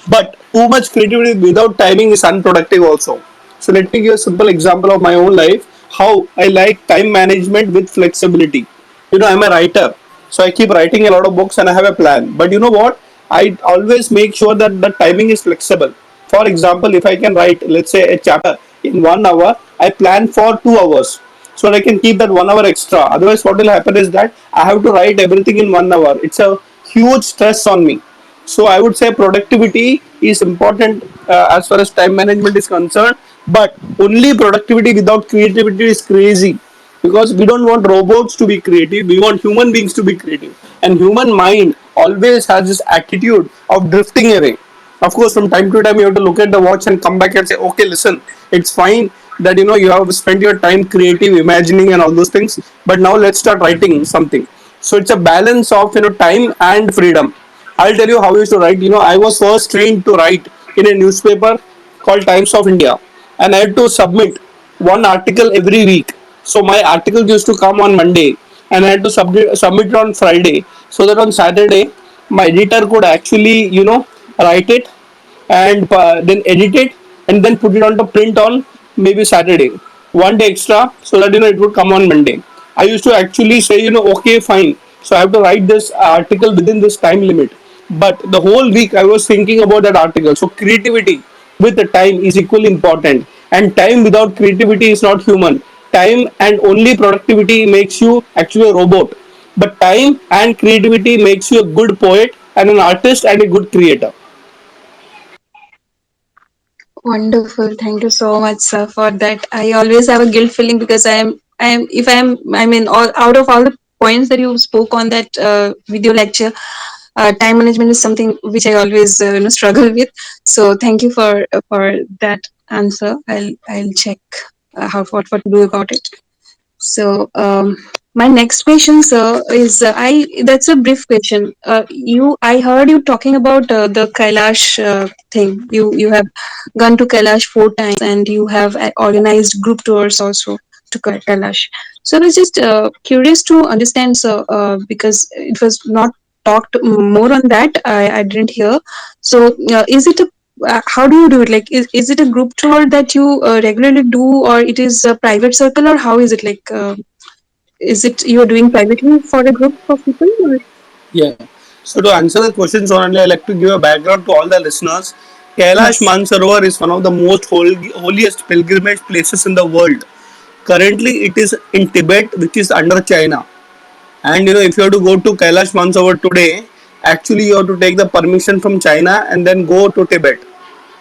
but too much creativity without timing is unproductive also. So let me give a simple example of my own life, how I like time management with flexibility. I'm a writer, so I keep writing a lot of books and I have a plan. But you know what? I always make sure that the timing is flexible. For example, if I can write, let's say, a chapter in 1 hour, I plan for 2 hours so that I can keep that 1 hour extra. Otherwise, what will happen is that I have to write everything in 1 hour. It's a huge stress on me. So I would say productivity is important as far as time management is concerned, but only productivity without creativity is crazy, because we don't want robots to be creative, we want human beings to be creative, and human mind always has this attitude of drifting away. Of course, from time to time you have to look at the watch and come back and say, okay, listen, it's fine that you have spent your time creative, imagining, and all those things, but now let's start writing something. So it's a balance of time and freedom. I'll tell you how I used to write. I was first trained to write in a newspaper called Times of India, and I had to submit one article every week. So my articles used to come on Monday, and I had to submit it on Friday, so that on Saturday my editor could actually write it, and then edit it and then put it on to print on maybe Saturday, one day extra, so that it would come on Monday. I used to actually say, okay, fine. So I have to write this article within this time limit. But the whole week I was thinking about that article. So creativity with the time is equally important. And time without creativity is not human. Time and only productivity makes you actually a robot. But time and creativity makes you a good poet and an artist and a good creator. Wonderful. Thank you so much, sir, for that. I always have a guilt feeling because out of all the points that you spoke on that video lecture, time management is something which I always struggle with. So thank you for that answer. I'll check what to do about it. So my next question, sir, is I that's a brief question. I heard you talking about the Kailash thing. You have gone to Kailash 4 times, and you have organized group tours also to Kailash. So I was just curious to understand, sir, because it was not talked more on that. I didn't hear. So is it a how do you do it? Like, is it a group tour that you regularly do, or it is a private circle, or how is it like? Is it you're doing privately for a group of people? Or? Yeah. So to answer the question, Sonali, I like to give a background to all the listeners. Kailash Yes. Mansarovar is one of the most holiest pilgrimage places in the world. Currently, it is in Tibet, which is under China. And if you have to go to Kailash Mansarovar today, actually you have to take the permission from China and then go to Tibet.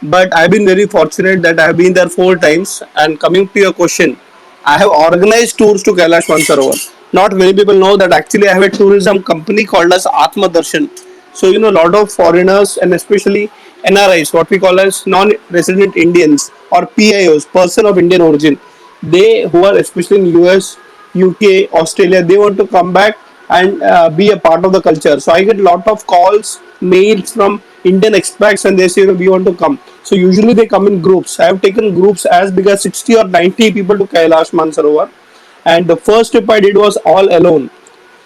But I've been very fortunate that I've been there 4 times. And coming to your question, I have organized tours to Kailash Mansarovar. Not many people know that actually I have a tourism company called as Atma Darshan. So a lot of foreigners and especially NRIs, what we call as non-resident Indians or PIOs, person of Indian origin, they who are especially in US, UK, Australia, they want to come back and be a part of the culture. So I get a lot of calls, mails from Indian expats, and they say we want to come. So usually they come in groups. I have taken groups as big as 60 or 90 people to Kailash Mansarovar, and the first trip I did was all alone.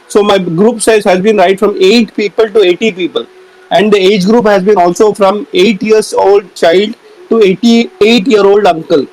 So my group size has been right from 8 people to 80 people. And the age group has been also from 8 years old child to 88-year-old uncle.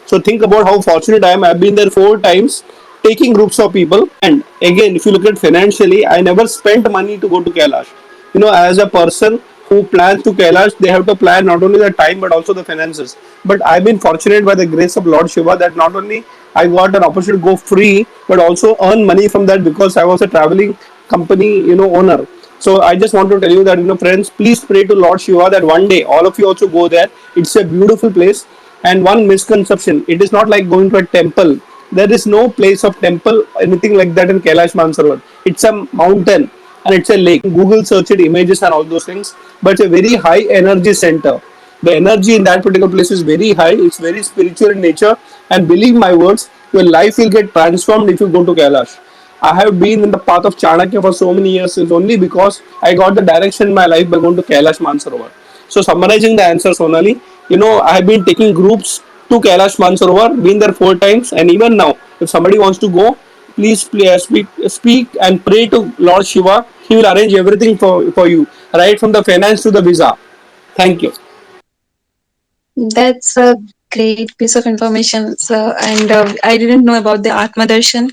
So think about how fortunate I am. I've been there 4 times taking groups of people. And again, if you look at financially, I never spent money to go to Kailash. As a person who plans to Kailash, they have to plan not only the time but also the finances. But I've been fortunate by the grace of Lord Shiva that not only I got an opportunity to go free, but also earn money from that because I was a traveling company, owner. So I just want to tell you that, friends, please pray to Lord Shiva that one day all of you also go there. It's a beautiful place. And one misconception, it is not like going to a temple. There is no place of temple, anything like that in Kailash Mansarovar. It's a mountain and it's a lake. Google search it, images and all those things. But it's a very high energy center. The energy in that particular place is very high. It's very spiritual in nature. And believe my words, your life will get transformed if you go to Kailash. I have been in the path of Chanakya for so many years. It's only because I got the direction in my life by going to Kailash Mansarovar. So summarizing the answer, Sonali, I have been taking groups to Kailash Mansarovar, been there 4 times, and even now, if somebody wants to go, please speak and pray to Lord Shiva. He will arrange everything for you, right from the finance to the visa. Thank you. That's a great piece of information, sir. And I didn't know about the Atma Darshan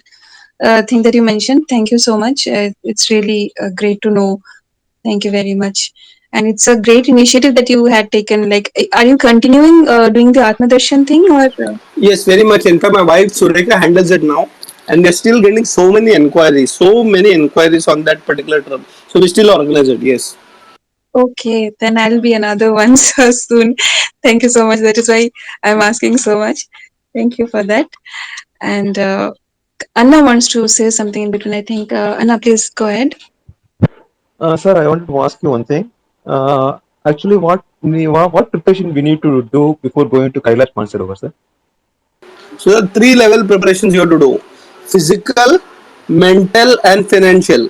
thing that you mentioned. Thank you so much. It's really great to know. Thank you very much. And it's a great initiative that you had taken. Like, are you continuing doing the Atma Darshan thing, or? Yes, very much. In fact, my wife Sureka handles it now, and we're still getting so many inquiries on that particular trip. So we still organize it. Yes. Okay, then I'll be another one so soon. Thank you so much. That is why I'm asking so much. Thank you for that. And Anna wants to say something in between. I think Anna, please go ahead. Sir, I wanted to ask you one thing. Actually, what preparation we need to do before going to Kailash Mansarovar, sir? So the three level preparations you have to do: physical, mental, and financial.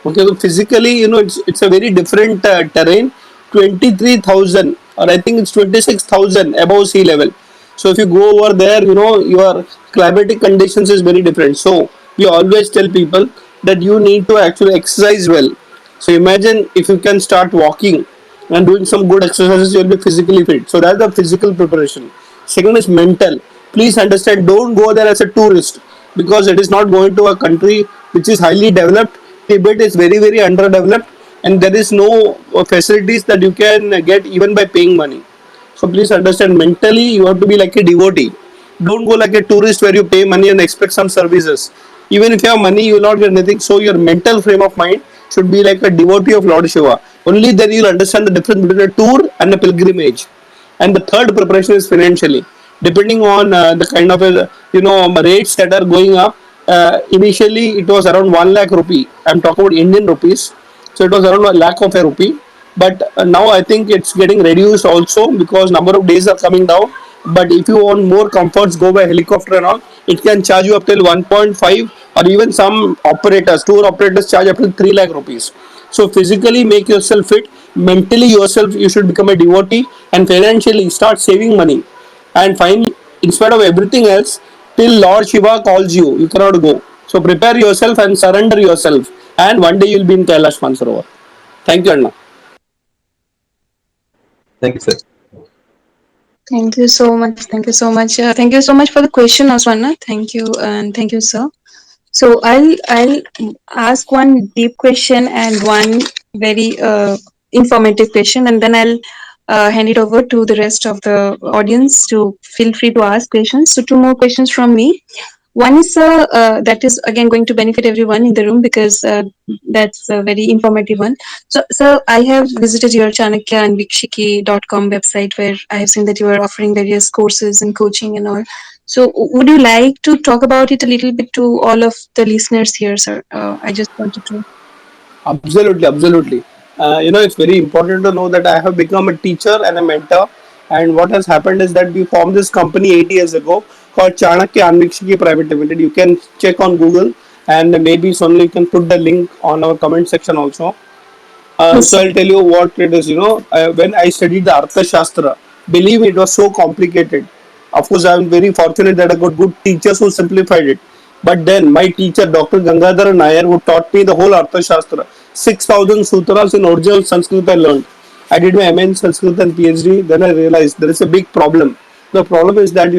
Okay, so physically, it's a very different terrain. 23,000, or I think it's 26,000 above sea level. So if you go over there, your climatic conditions is very different. So we always tell people that you need to actually exercise well. So imagine if you can start walking and doing some good exercises, you'll be physically fit. So that's the physical preparation. Second is mental. Please understand, don't go there as a tourist, because it is not going to a country which is highly developed. Tibet is very, very underdeveloped, and there is no facilities that you can get even by paying money. So please understand, mentally you have to be like a devotee. Don't go like a tourist where you pay money and expect some services. Even if you have money, you will not get anything. So your mental frame of mind should be like a devotee of Lord Shiva. Only then you will understand the difference between a tour and a pilgrimage. And the third preparation is financially. Depending on the kind of rates that are going up. Initially, it was around 1 lakh rupee. I'm talking about Indian rupees. So it was around a lakh of a rupee. But now I think it's getting reduced also, because number of days are coming down. But if you want more comforts, go by helicopter and all. It can charge you up till 1.5, or even some operators, tour operators charge up to 3 lakh rupees. So physically make yourself fit, mentally yourself you should become a devotee, and financially start saving money. And finally, in spite of everything else, till Lord Shiva calls you, you cannot go. So prepare yourself and surrender yourself, and one day you'll be in Kailash Mansarovar. Thank you, Anna. Thank you, sir. Thank you so much. Thank you so much. Thank you so much for the question, Aswana. Thank you, and thank you, sir. So I'll ask one deep question and one very informative question, and then I'll hand it over to the rest of the audience to feel free to ask questions. So two more questions from me. One is that is again going to benefit everyone in the room, because that's a very informative one. So I have visited your Chanakya and Vikshiki.com website, where I have seen that you are offering various courses and coaching and all. So would you like to talk about it a little bit to all of the listeners here, sir? I just wanted to. Absolutely, absolutely. It's very important to know that I have become a teacher and a mentor. And what has happened is that we formed this company 8 years ago called Chanakya Anvikshiki Private Limited. You can check on Google, and maybe Sonali can put the link on our comment section also. Yes, So sir. I'll tell you what it is. When I studied the Artha Shastra, believe me, it was so complicated. Of course, I'm very fortunate that I got good teachers who simplified it. But then my teacher, Dr. Gangadhar Nair, who taught me the whole Artha Shastra, 6,000 sutras in original Sanskrit I learned. I did my MA in Sanskrit and PhD. Then I realized there is a big problem. The problem is that,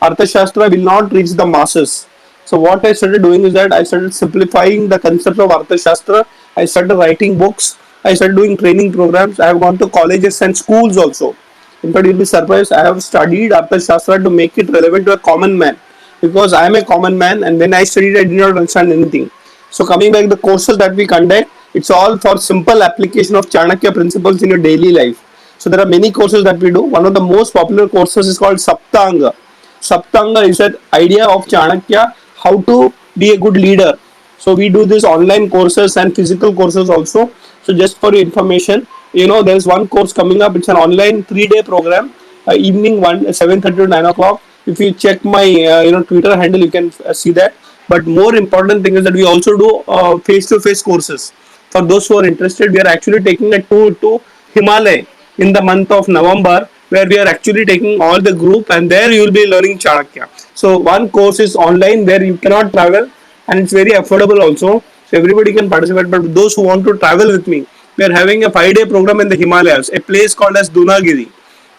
Artha Shastra will not reach the masses. So what I started doing is that I started simplifying the concept of Arthashastra. I started writing books. I started doing training programs. I have gone to colleges and schools also. In fact, you'll be surprised. I have studied Arthashastra to make it relevant to a common man, because I am a common man, and when I studied, I did not understand anything. So coming back, the courses that we conduct, it's all for simple application of Chanakya principles in your daily life. So there are many courses that we do. One of the most popular courses is called Saptanga. Saptanga is an idea of Chanakya, how to be a good leader. So we do this online courses and physical courses also. So just for your information, there's one course coming up. It's an online 3 day program, evening 7:30 to 9 o'clock. If you check my Twitter handle, you can see that. But more important thing is that we also do face to face courses. For those who are interested, we are actually taking a tour to Himalaya in the month of November, where we are actually taking all the group, and there you will be learning Chanakya. So one course is online where you cannot travel, and it's very affordable also. So everybody can participate. But those who want to travel with me, we are having a 5 day program in the Himalayas, a place called as Dunagiri,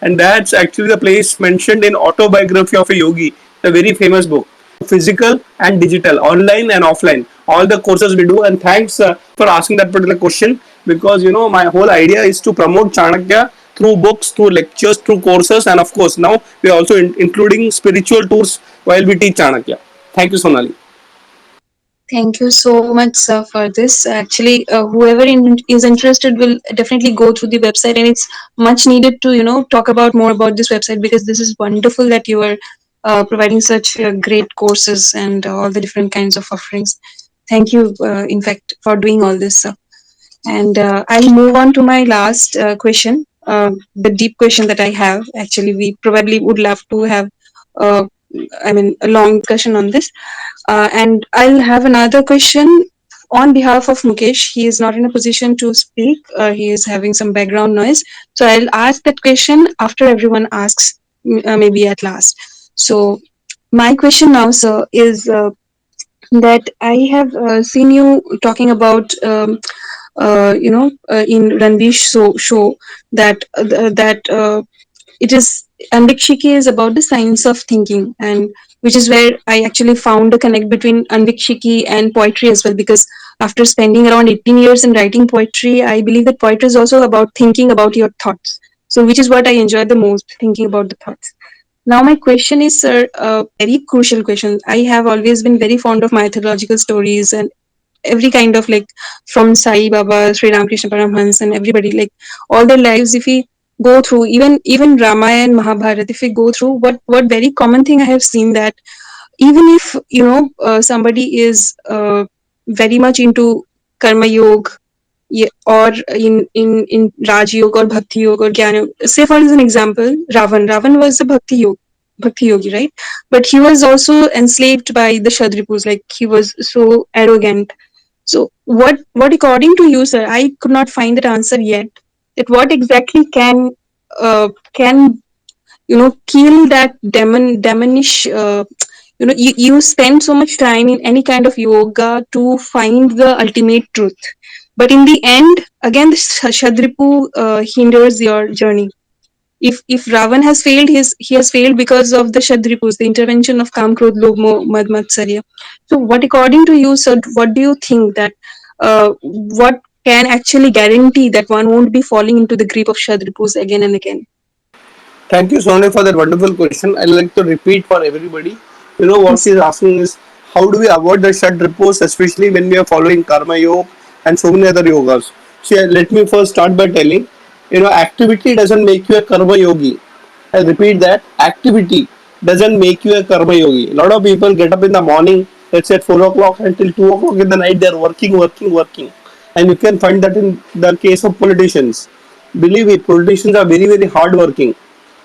and that's actually the place mentioned in Autobiography of a Yogi, a very famous book. Physical and digital, online and offline, all the courses we do. And thanks for asking that particular question, because my whole idea is to promote Chanakya through books, through lectures, through courses, and of course now we are also including spiritual tours while we teach Chanakya. Thank you, Sonali. Thank you so much, sir, for this. Actually, whoever is interested will definitely go through the website, and it's much needed to talk about more about this website, because this is wonderful that you are providing such great courses and all the different kinds of offerings. Thank you, in fact, for doing all this, sir. And I'll move on to my last question, the deep question that I have. Actually, we probably would love to have, uh, a long discussion on this. And I'll have another question on behalf of Mukesh. He is not in a position to speak. He is having some background noise. So I'll ask that question after everyone asks, maybe at last. So my question now, sir, is that I have seen you talking about in Ranveer's show that it is Anvikshiki is about the science of thinking, and which is where I actually found a connect between Anvikshiki and poetry as well. Because after spending around 18 years in writing poetry, I believe that poetry is also about thinking about your thoughts. So, which is what I enjoy the most, thinking about the thoughts. Now, my question is, sir, a very crucial question. I have always been very fond of mythological stories and every kind of, like, from Sai Baba, Sri Ramakrishna Paramhans, and everybody, like, all their lives. If we go through even Ramayana and Mahabharata, if we go through, what very common thing I have seen, that even if somebody is very much into karma yoga, or in Raj Yoga or Bhakti Yoga or Jnana Yoga. Say for an example, Ravan was a Bhakti yogi, right? But he was also enslaved by the Shadripus, like he was so arrogant. So what according to you, sir, I could not find that answer yet. That what exactly can kill that demonish, you spend so much time in any kind of yoga to find the ultimate truth, but in the end, again, the Shadripu hinders your journey. If Ravan has failed, he has failed because of the Shadripus, the intervention of Kam, Krodh, Lobh, Moh, Mad, Matsarya. So, what according to you, sir, what do you think that what can actually guarantee that one won't be falling into the grip of Shadripus again and again? Thank you, Sonali, for that wonderful question. I'd like to repeat for everybody. You know what Yes. she's asking is how do we avoid the shut repose, especially when we are following karma yoga and so many other yogas. So let me first start by telling, activity doesn't make you a karma yogi. I repeat that activity doesn't make you a karma yogi. A lot of people get up in the morning, let's say at 4 o'clock until 2 o'clock in the night, they're working, working, working. And you can find that in the case of politicians. Believe me, politicians are very, very hard working.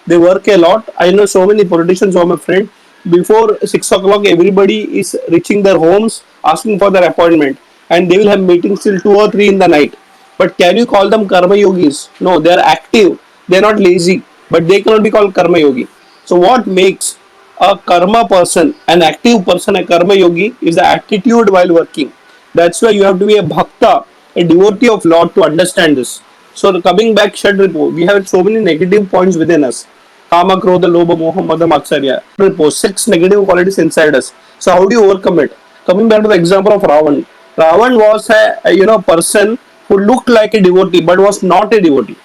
They work a lot. I know so many politicians who are my friend. Before 6 o'clock, everybody is reaching their homes asking for their appointment, and they will have meetings till 2 or 3 in the night. But can you call them karma yogis? No, they are active. They are not lazy, but they cannot be called karma yogi. So what makes a karma person, an active person, a karma yogi is the attitude while working. That's why you have to be a bhakta, a devotee of Lord to understand this. So coming back, Shadripo, we have so many negative points within us. Kama, Krodha, Lobha, Moha, Mada, Matsarya. Shadripo, 6 negative qualities inside us. So how do you overcome it? Coming back to the example of Ravan. Ravan was a person who looked like a devotee but was not a devotee.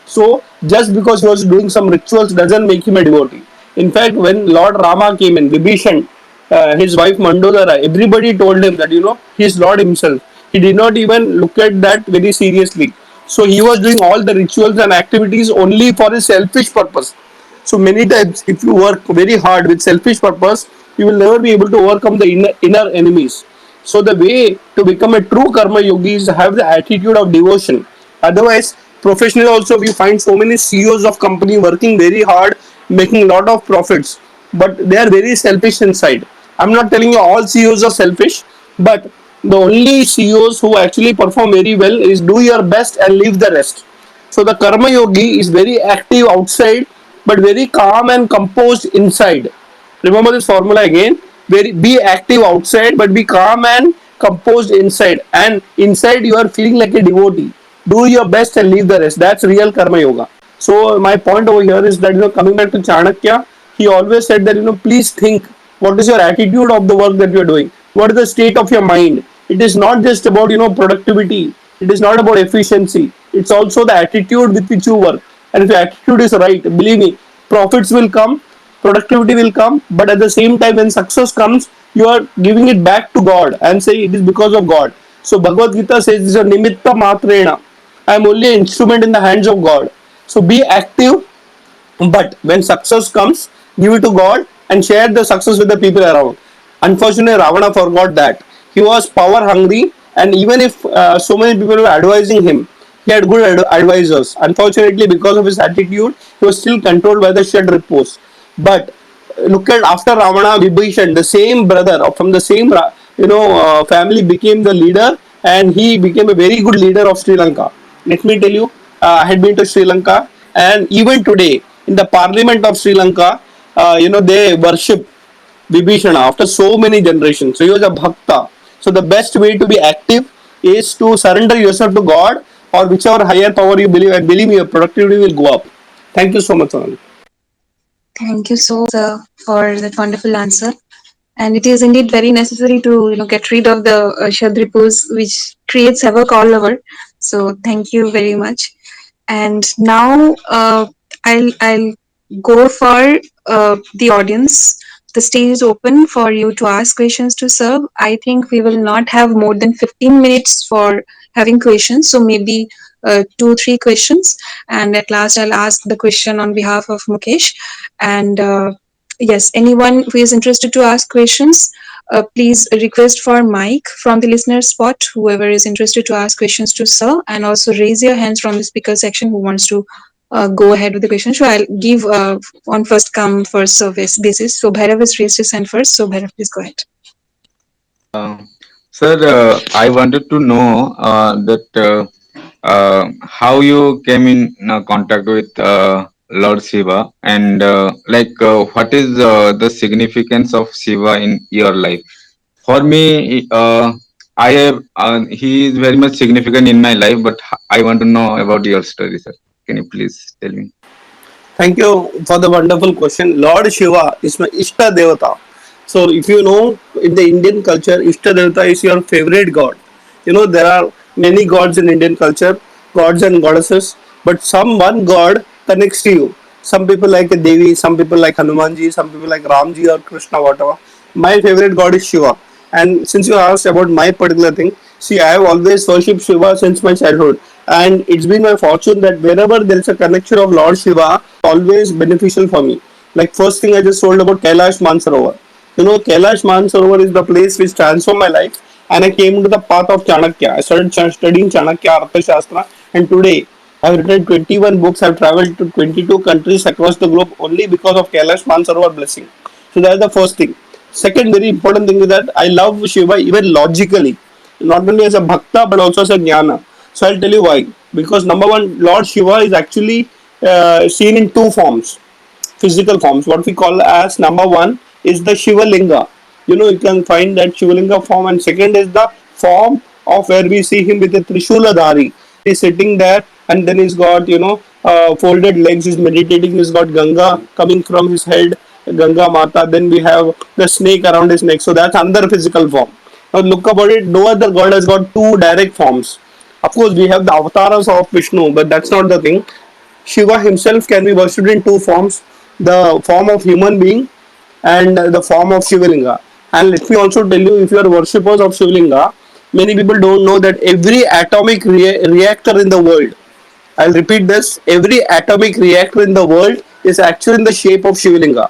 So just because he was doing some rituals doesn't make him a devotee. In fact, when Lord Rama came in, Vibhishan, his wife Mandodara, everybody told him that he is Lord himself. He did not even look at that very seriously. So he was doing all the rituals and activities only for his selfish purpose. So many times, if you work very hard with selfish purpose, you will never be able to overcome the inner enemies. So the way to become a true karma yogi is to have the attitude of devotion. Otherwise, professionally also we find so many CEOs of company working very hard, making a lot of profits, but they are very selfish inside. I'm not telling you all CEOs are selfish, but the only CEOs who actually perform very well is do your best and leave the rest. So the karma yogi is very active outside, but very calm and composed inside. Remember this formula again. Be active outside, but be calm and composed inside. And inside you are feeling like a devotee. Do your best and leave the rest. That's real karma yoga. So my point over here is that coming back to Chanakya, he always said that please think what is your attitude of the work that you are doing. What is the state of your mind? It is not just about productivity. It is not about efficiency. It's also the attitude with which you work. And if your attitude is right, believe me, profits will come, productivity will come, but at the same time when success comes, you are giving it back to God and say it is because of God. So Bhagavad Gita says this is a nimitta matrena. I am only an instrument in the hands of God. So be active, but when success comes, give it to God and share the success with the people around. Unfortunately, Ravana forgot that. He was power hungry, and even if so many people were advising him, he had good advisors. Unfortunately, because of his attitude, he was still controlled by the shed repose. But look at after Ravana, Vibhishan, the same brother from the same family became the leader, and he became a very good leader of Sri Lanka. Let me tell you, I had been to Sri Lanka, and even today in the Parliament of Sri Lanka, they worship Vibhishana after so many generations. So he was a bhakta. So the best way to be active, is to surrender yourself to God or whichever higher power you believe, and believe me, your productivity will go up. Thank you so much, Sonali. Thank you so much, sir, for that wonderful answer. And it is indeed very necessary to get rid of the Shadripus, which creates havoc all over. So thank you very much. And now I'll go for the audience. The stage is open for you to ask questions to Sir. I think we will not have more than 15 minutes for having questions, so maybe 2-3 questions. And at last, I'll ask the question on behalf of Mukesh. And yes, anyone who is interested to ask questions, please request for mic from the listener spot, whoever is interested to ask questions to Sir, and also raise your hands from the speaker section who wants to go ahead with the question. So I'll give on first come first service basis. So Bhairav has raised his hand first. So Bhairav, please go ahead. Uh, Sir, I wanted to know that how you came in contact with Lord Shiva, and what is the significance of Shiva in your life? For me, I have he is very much significant in my life, but I want to know about your story, sir. Can you please tell me? Thank you for the wonderful question. Lord Shiva is my Ishta Devata. So, if you know, in the Indian culture, Ishta Devata is your favorite god. There are many gods in Indian culture, gods and goddesses, but some one god connects to you. Some people like a Devi, some people like Hanumanji, some people like Ramji or Krishna, whatever. My favorite god is Shiva. And since you asked about my particular thing, see, I have always worshipped Shiva since my childhood. And it's been my fortune that wherever there is a connection of Lord Shiva, always beneficial for me. Like first thing I just told about Kailash Mansarovar. Kailash Mansarovar is the place which transformed my life, and I came into the path of Chanakya. I started studying Chanakya Arthashastra, and today I've written 21 books. I've traveled to 22 countries across the globe only because of Kailash Mansarovar blessing. So that's the first thing. Second, very important thing is that I love Shiva even logically, not only as a bhakta but also as a jnana. So I'll tell you why. Because number one, Lord Shiva is actually seen in two forms, physical forms. What we call as number one is the Shiva Linga. You can find that Shiva Linga form, and second is the form of where we see him with a Trishula Dhari. He's sitting there, and then he's got folded legs. He's meditating. He's got Ganga coming from his head, Ganga Mata. Then we have the snake around his neck. So that's another physical form. Now look about it. No other god has got two direct forms. Of course, we have the avatars of Vishnu, but that's not the thing. Shiva himself can be worshipped in two forms, the form of human being and the form of Shivalinga. And let me also tell you, if you are worshippers of Shivalinga, many people don't know that every atomic reactor in the world, I'll repeat this, every atomic reactor in the world is actually in the shape of Shivalinga.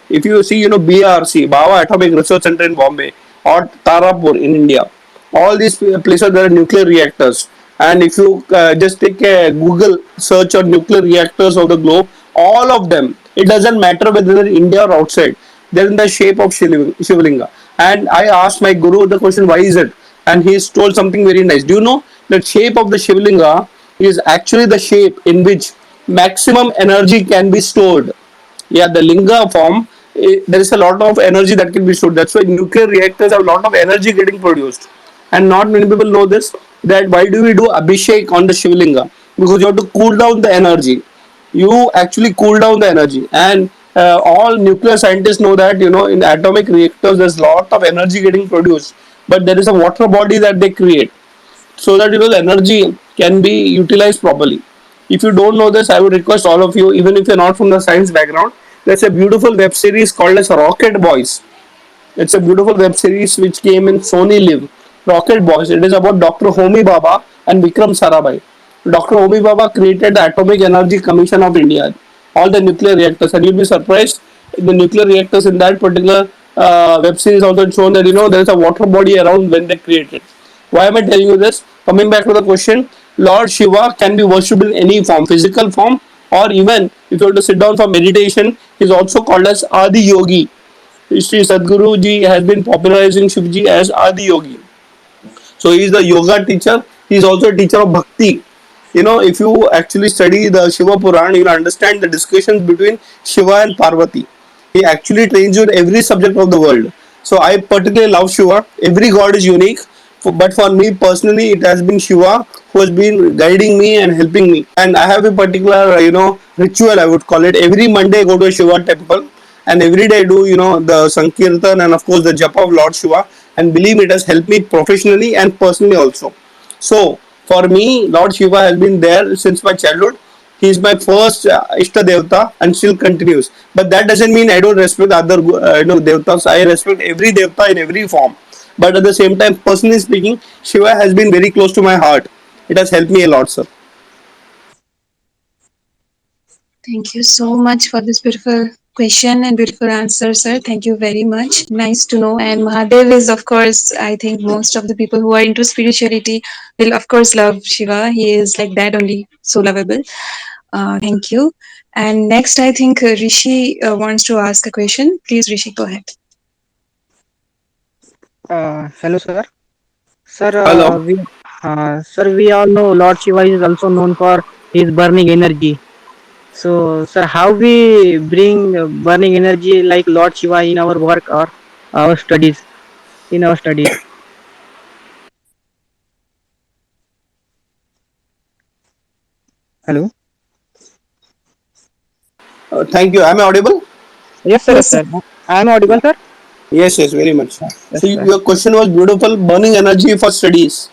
If you see, BRC, Bhava Atomic Research Center in Bombay, or Tarapur in India, all these places there are nuclear reactors. And if you just take a Google search on nuclear reactors of the globe, all of them, it doesn't matter whether they're in India or outside, they're in the shape of Shivalinga. And I asked my guru the question, why is it? And he's told something very nice. Do you know the shape of the Shivalinga is actually the shape in which maximum energy can be stored? Yeah, the linga form, there is a lot of energy that can be stored. That's why nuclear reactors have a lot of energy getting produced. And not many people know this, that why do we do abhishek on the shivlinga? Because you have to cool down the energy. You actually cool down the energy. And all nuclear scientists know that in atomic reactors there's a lot of energy getting produced, but there is a water body that they create so that the energy can be utilized properly. If you don't know this, I would request all of you, even if you're not from the science background, there's a beautiful web series called as Rocket Boys. It's a beautiful web series which came in Sony Live. Rocket Boys. It is about Dr. Homi Baba and Vikram Sarabhai. Dr. Homi Baba created the Atomic Energy Commission of India, all the nuclear reactors, and you'll be surprised. The nuclear reactors in that particular web series also shown that there is a water body around when they created. Why am I telling you this? Coming back to the question, Lord Shiva can be worshipped in any form, physical form, or even if you want to sit down for meditation, he is also called as Adi Yogi. Sri Sadguru ji has been popularizing Shivji as Adi Yogi. So he is the yoga teacher. He is also a teacher of bhakti. If you actually study the Shiva Puran, you will understand the discussions between Shiva and Parvati. He actually trains you in every subject of the world. So I particularly love Shiva. Every god is unique, But for me personally, it has been Shiva who has been guiding me and helping me. And I have a particular, ritual, I would call it. Every Monday, I go to a Shiva temple, and every day I do, the Sankirtan and of course the japa of Lord Shiva. And believe me, it has helped me professionally and personally also. So for me, Lord Shiva has been there since my childhood. He is my first Ishta Devta and still continues. But that doesn't mean I don't respect other devtas. I respect every devta in every form. But at the same time, personally speaking, Shiva has been very close to my heart. It has helped me a lot, sir. Thank you so much for this beautiful question and beautiful answer, sir. Thank you very much. Nice to know. And Mahadev is, of course, I think most of the people who are into spirituality will, of course, love Shiva. He is like that only, so lovable. Thank you. And next, I think Rishi wants to ask a question. Please, Rishi, go ahead. Hello, sir. Sir, Hello. sir, we all know Lord Shiva is also known for his burning energy. So, sir, how we bring burning energy like Lord Shiva in our work or our studies? In our studies. Hello. Thank you. Am I audible? Yes, sir. Yes, Yes, sir. sir. I am audible, sir. Yes, yes, very much. So Yes, sir. your question was beautiful. Burning energy for studies.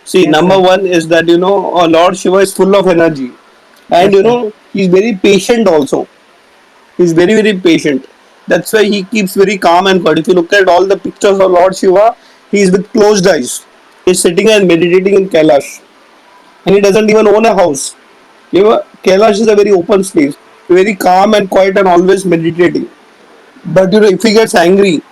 See, Yes, number sir. one is that Lord Shiva is full of energy, and Yes, sir. he's very patient also. He's very very patient. That's why he keeps very calm and quiet. If you look at all the pictures of Lord Shiva, he's with closed eyes. He's sitting and meditating in Kailash, and he doesn't even own a house. Kailash is a very open space, very calm and quiet and always meditating. But if he gets angry,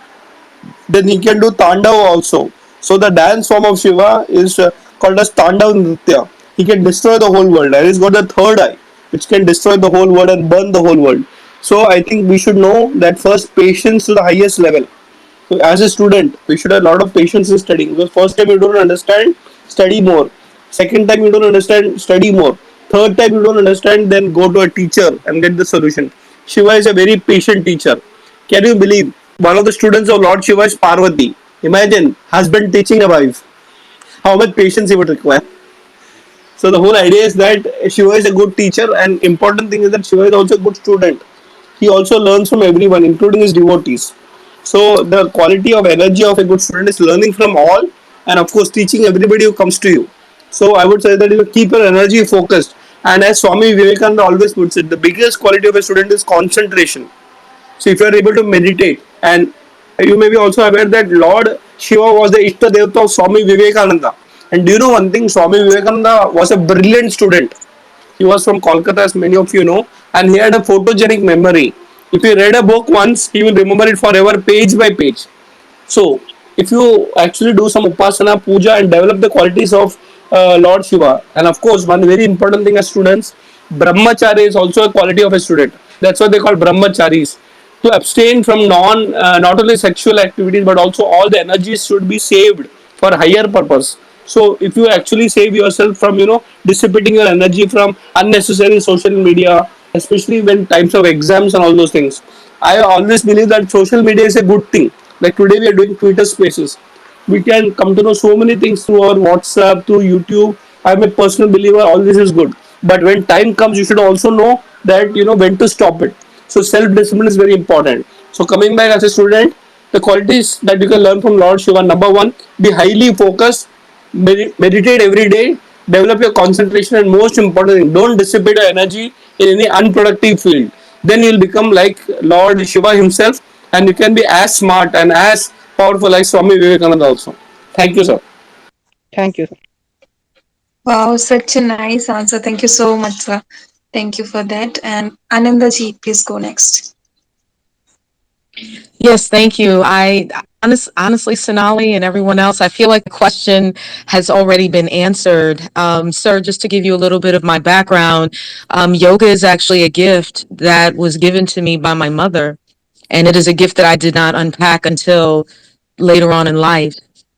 then he can do Tandav also. So the dance form of Shiva is called as Tandav Nritya. He can destroy the whole world, and he's got the third eye, which can destroy the whole world and burn the whole world. So I think we should know that first patience to the highest level. So as a student, we should have a lot of patience in studying, because first time you don't understand, study more. Second time you don't understand, study more. Third time you don't understand, then go to a teacher and get the solution. Shiva is a very patient teacher. Can you believe one of the students of Lord Shiva is Parvati? Imagine husband teaching a wife. How much patience he would require. So the whole idea is that Shiva is a good teacher, and important thing is that Shiva is also a good student. He also learns from everyone, including his devotees. So the quality of energy of a good student is learning from all, and of course teaching everybody who comes to you. So I would say that you keep your energy focused. And as Swami Vivekananda always puts it, the biggest quality of a student is concentration. So if you are able to meditate, and you may be also aware that Lord Shiva was the Ishta Devta of Swami Vivekananda. And do you know one thing? Swami Vivekananda was a brilliant student. He was from Kolkata, as many of you know, and he had a photogenic memory. If he read a book once, he will remember it forever, page by page. So, if you actually do some upasana, puja, and develop the qualities of Lord Shiva, and of course, one very important thing as students, brahmacharya is also a quality of a student. That's what they call brahmacharis. To abstain from not only sexual activities but also all the energies should be saved for higher purpose. So, if you actually save yourself from dissipating your energy from unnecessary social media, especially when times of exams and all those things, I always believe that social media is a good thing. Like today we are doing Twitter spaces. We can come to know so many things through our WhatsApp, through YouTube. I'm a personal believer, all this is good. But when time comes, you should also know that when to stop it. So self-discipline is very important. So coming back as a student, the qualities that you can learn from Lord Shiva, number one, be highly focused, meditate every day, develop your concentration, and most important, don't dissipate your energy in any unproductive field. Then you'll become like Lord Shiva himself, and you can be as smart and as powerful like Swami Vivekananda also. Thank you, sir. Thank you, sir. Wow, such a nice answer. Thank you so much, sir. Thank you for that. And Anandaji, please go next. Yes, thank you. Honestly, Sonali and everyone else, I feel like the question has already been answered. Sir, just to give you a little bit of my background, yoga is actually a gift that was given to me by my mother, and it is a gift that I did not unpack until later on in life.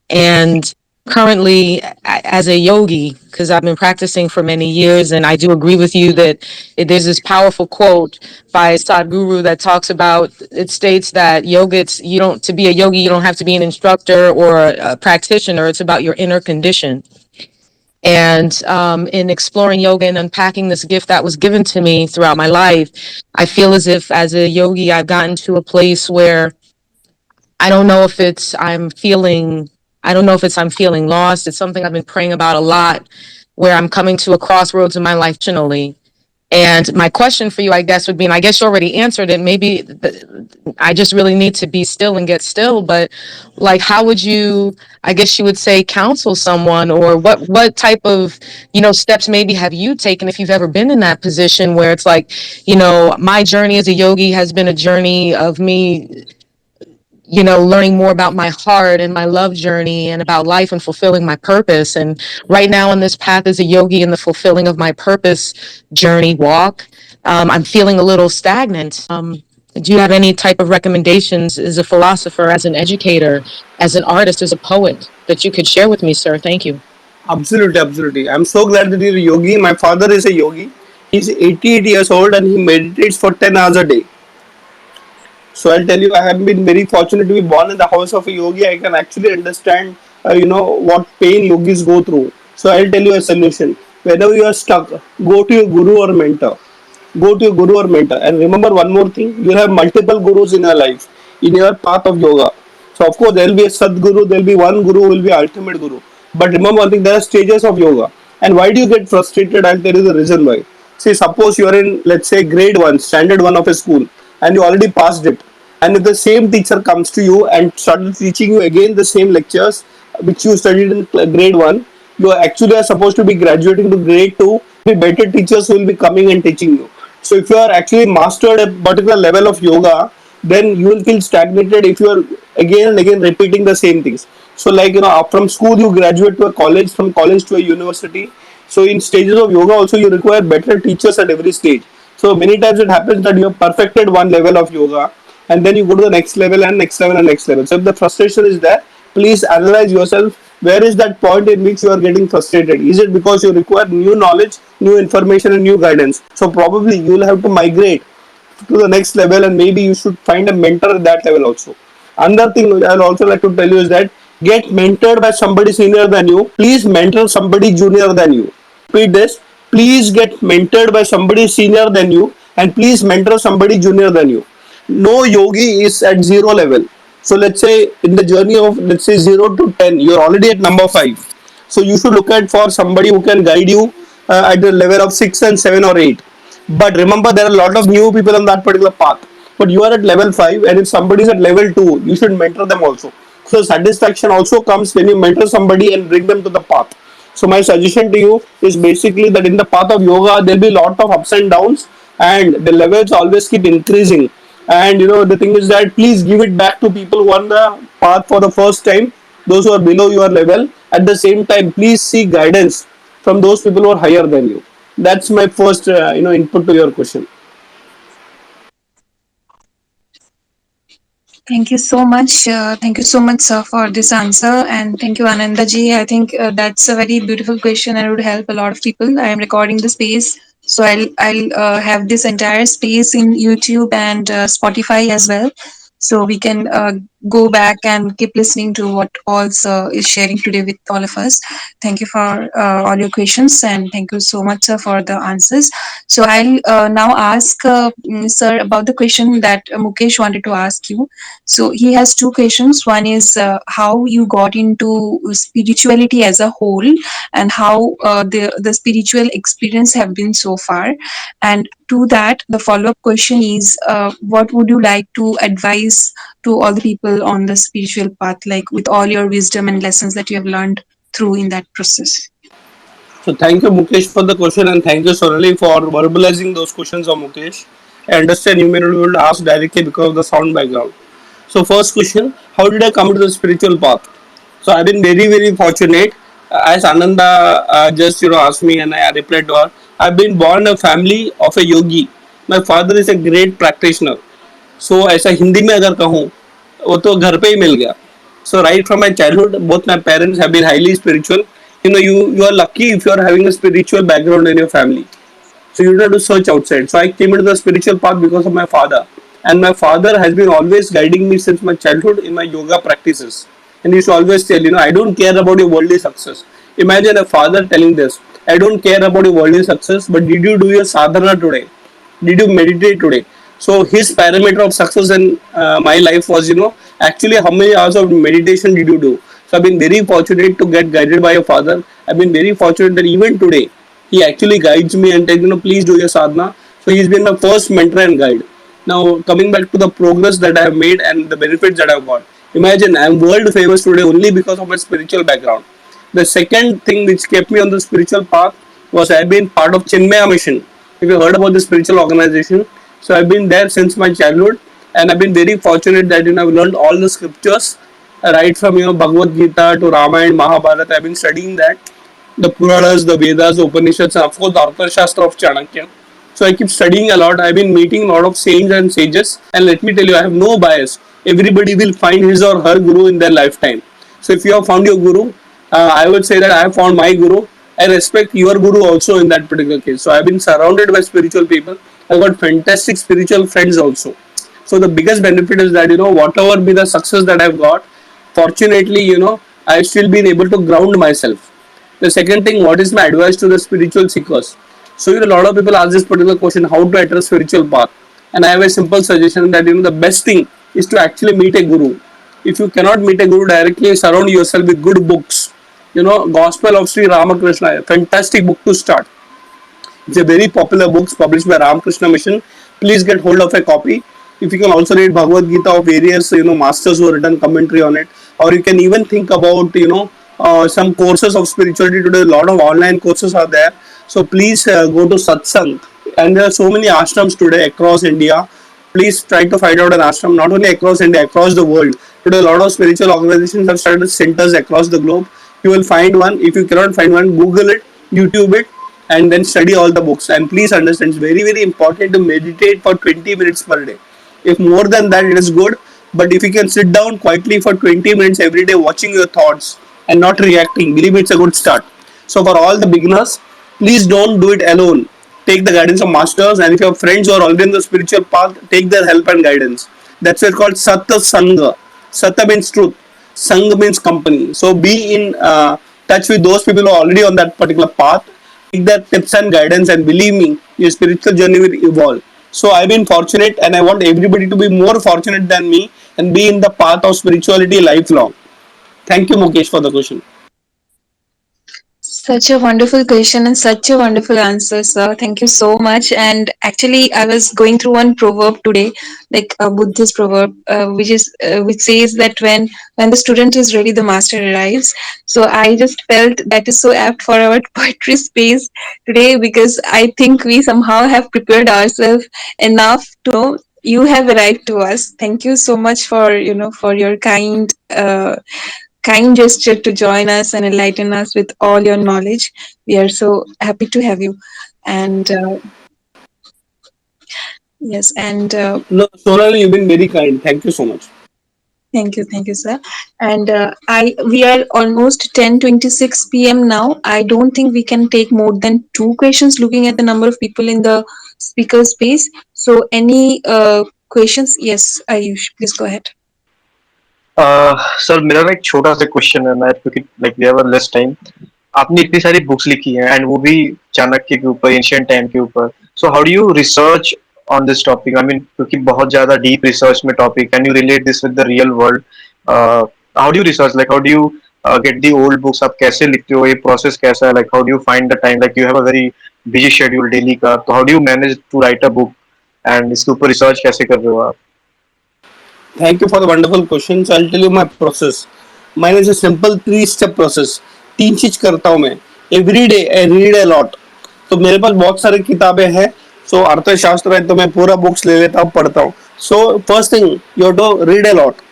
And currently as a yogi, because I've been practicing for many years, and I do agree with you that there's this powerful quote by Sadhguru that talks about, it states that yoga, it's, you don't, to be a yogi, you don't have to be an instructor or a practitioner. It's about your inner condition. And in exploring yoga and unpacking this gift that was given to me throughout my life, I feel as if as a yogi, I've gotten to a place where I don't know if it's I don't know if it's I'm feeling lost. It's something I've been praying about a lot, where I'm coming to a crossroads in my life intentionally. And my question for you, I guess, would be, and I guess you already answered it, maybe I just really need to be still and get still, but like, how would you, I guess you would say, counsel someone, or what type of, steps maybe have you taken if you've ever been in that position where it's like, my journey as a yogi has been a journey of me, learning more about my heart and my love journey and about life and fulfilling my purpose. And right now on this path as a yogi in the fulfilling of my purpose journey walk, I'm feeling a little stagnant. Do you have any type of recommendations as a philosopher, as an educator, as an artist, as a poet that you could share with me, sir? Thank you. Absolutely, absolutely. I'm so glad that you're a yogi. My father is a yogi. He's 88 years old and he meditates for 10 hours a day. So I'll tell you, I have been very fortunate to be born in the house of a yogi. I can actually understand, what pain yogis go through. So I'll tell you a solution. Whenever you are stuck, go to your guru or mentor. Go to your guru or mentor. And remember one more thing, you'll have multiple gurus in your life, in your path of yoga. So of course there will be a Sadguru, there will be one guru who will be ultimate guru. But remember one thing, there are stages of yoga. And why do you get frustrated? I'll tell you the reason why. See, suppose you are in, let's say, grade 1, standard 1 of a school, and you already passed it. And if the same teacher comes to you and started teaching you again the same lectures which you studied in grade 1, you actually are supposed to be graduating to grade 2. Be better teachers who will be coming and teaching you. So if you are actually mastered a particular level of yoga, then you will feel stagnated if you are again and again repeating the same things. So like from school you graduate to a college, from college to a university. So in stages of yoga also you require better teachers at every stage. So many times it happens that you have perfected one level of yoga and then you go to the next level and next level and next level. So if the frustration is there, please analyze yourself. Where is that point in which you are getting frustrated? Is it because you require new knowledge, new information, and new guidance? So probably you will have to migrate to the next level, and maybe you should find a mentor at that level also. Another thing I'll also like to tell you is that get mentored by somebody senior than you. Please mentor somebody junior than you. Repeat this. Please get mentored by somebody senior than you, and please mentor somebody junior than you. No yogi is at zero level. So let's say in the journey of, let's say, 0 to 10, you're already at number 5. So you should look at for somebody who can guide you at the level of 6 and 7 or 8. But remember, there are a lot of new people on that particular path. But you are at level 5, and if somebody is at level 2, you should mentor them also. So satisfaction also comes when you mentor somebody and bring them to the path. So my suggestion to you is basically that in the path of yoga, there'll be a lot of ups and downs, and the levels always keep increasing. And the thing is that please give it back to people who are on the path for the first time, those who are below your level. At the same time, please seek guidance from those people who are higher than you. That's my first input to your question. Thank you so much. Thank you so much, sir, for this answer. And thank you, Ananda ji. I think that's a very beautiful question and would help a lot of people. I am recording the space. So I'll have this entire space in YouTube and Spotify as well. So we can go back and keep listening to what all sir is sharing today with all of us. Thank you for all your questions and thank you so much, sir, for the answers. So I'll now ask sir about the question that Mukesh wanted to ask you. So he has two questions. One is how you got into spirituality as a whole, and how the spiritual experience have been so far. And to that, the follow up question is, what would you like to advise to all the people on the spiritual path, like with all your wisdom and lessons that you have learned through in that process? So thank you, Mukesh, for the question, and thank you, Sonali, for verbalizing those questions of Mukesh. I understand you may not be able to ask directly because of the sound background. So first question, how did I come to the spiritual path? So I've been very, very fortunate. As Ananda just asked me and I replied to her, I've been born in a family of a yogi. My father is a great practitioner. So ऐसा हिंदी में अगर कहूँ वो तो घर पे ही मिल गया. So right from my childhood, both my parents have been highly spiritual. You are lucky if you are having a spiritual background in your family. So you don't have to search outside. So I came into the spiritual path because of my father. And my father has been always guiding me since my childhood in my yoga practices. And he used to always tell, I don't care about your worldly success. Imagine a father telling this, I don't care about your worldly success, but did you do your sadhana today? Did you meditate today? So his parameter of success in my life was, actually how many hours of meditation did you do? So I've been very fortunate to get guided by a father. I've been very fortunate that even today he actually guides me and tells, please do your sadhana. So he's been my first mentor and guide. Now coming back to the progress that I have made and the benefits that I've got. Imagine I'm world famous today only because of my spiritual background. The second thing which kept me on the spiritual path was I've been part of Chinmaya Mission. If you heard about the spiritual organization, so I've been there since my childhood, and I've been very fortunate that I've learned all the scriptures, right from Bhagavad Gita to Ramayana, Mahabharata. I've been studying that, the Puranas, the Vedas, the Upanishads, and of course the Arthashastra of Chanakya. So I keep studying a lot. I've been meeting a lot of saints and sages, and let me tell you, I have no bias. Everybody will find his or her guru in their lifetime. So if you have found your guru, I would say that I have found my guru. I respect your guru also in that particular case. So I've been surrounded by spiritual people. I've got fantastic spiritual friends also. So the biggest benefit is that whatever be the success that I've got, fortunately I've still been able to ground myself. The second thing, what is my advice to the spiritual seekers? So a lot of people ask this particular question: how to enter a spiritual path? And I have a simple suggestion that the best thing is to actually meet a guru. If you cannot meet a guru directly, surround yourself with good books. Gospel of Sri Ramakrishna, a fantastic book to start. It's a very popular book published by Ramakrishna Mission. Please get hold of a copy. If you can also read Bhagavad Gita of various masters who have written commentary on it, or you can even think about some courses of spirituality today. A lot of online courses are there. So please go to satsang, and there are so many ashrams today across India. Please try to find out an ashram not only across India, across the world. Today, a lot of spiritual organizations have started centers across the globe. You will find one. If you cannot find one, Google it, YouTube it, and then study all the books. And please understand, it's very, very important to meditate for 20 minutes per day. If more than that, it is good. But if you can sit down quietly for 20 minutes every day, watching your thoughts and not reacting, believe me, it's a good start. So, for all the beginners, please don't do it alone. Take the guidance of masters, and if you have friends who are already in the spiritual path, take their help and guidance. That's what's called Satta Sangha. Satta means truth, Sangha means company. So, be in touch with those people who are already on that particular path. Take their tips and guidance, and believe me, your spiritual journey will evolve. So I've been fortunate, and I want everybody to be more fortunate than me and be in the path of spirituality lifelong. Thank you, Mukesh, for the question. Such a wonderful question and such a wonderful answer, sir. Thank you so much. And actually, I was going through one proverb today, like a Buddhist proverb, which says that when the student is ready, the master arrives. So I just felt that is so apt for our poetry space today, because I think we somehow have prepared ourselves enough to know you have arrived to us. Thank you so much for for your kind gesture to join us and enlighten us with all your knowledge. We are so happy to have you. And yes, and No, Sonali, you've been very kind. Thank you so much. thank you, sir. And I we are almost 10:26 p.m. now. I don't think we can take more than two questions, looking at the number of people in the speaker space. So, any questions? Yes, Ayush, please go ahead. Sir मेरा ना एक छोटा सा question है मैं क्योंकि like we have less time आपने इतनी सारी बुक्स लिखी हैं एंड वो भी चाणक्य के ऊपर एंशियंट टाइम के ऊपर so how do you research on this topic I mean क्योंकि बहुत ज्यादा डीप रिसर्च में topic can you relate this with the real world how do you research like how do you get the old books आप कैसे लिखते हो ये process कैसा है like how do you find the time like you have a very busy schedule daily का तो how do you manage to write a book and इसके ऊपर रिसर्च कैसे कर रहे हो आप Thank you for the wonderful question. So I'll tell you my process. Mine is a simple three-step process. तीन चीज करता हूँ मैं. Every day I read a lot. तो मेरे पास बहुत सारी किताबें हैं. So अर्थशास्त्र है तो मैं पूरा बुक्स ले लेता हूँ पढ़ता हूँ. So first thing you have to read a lot,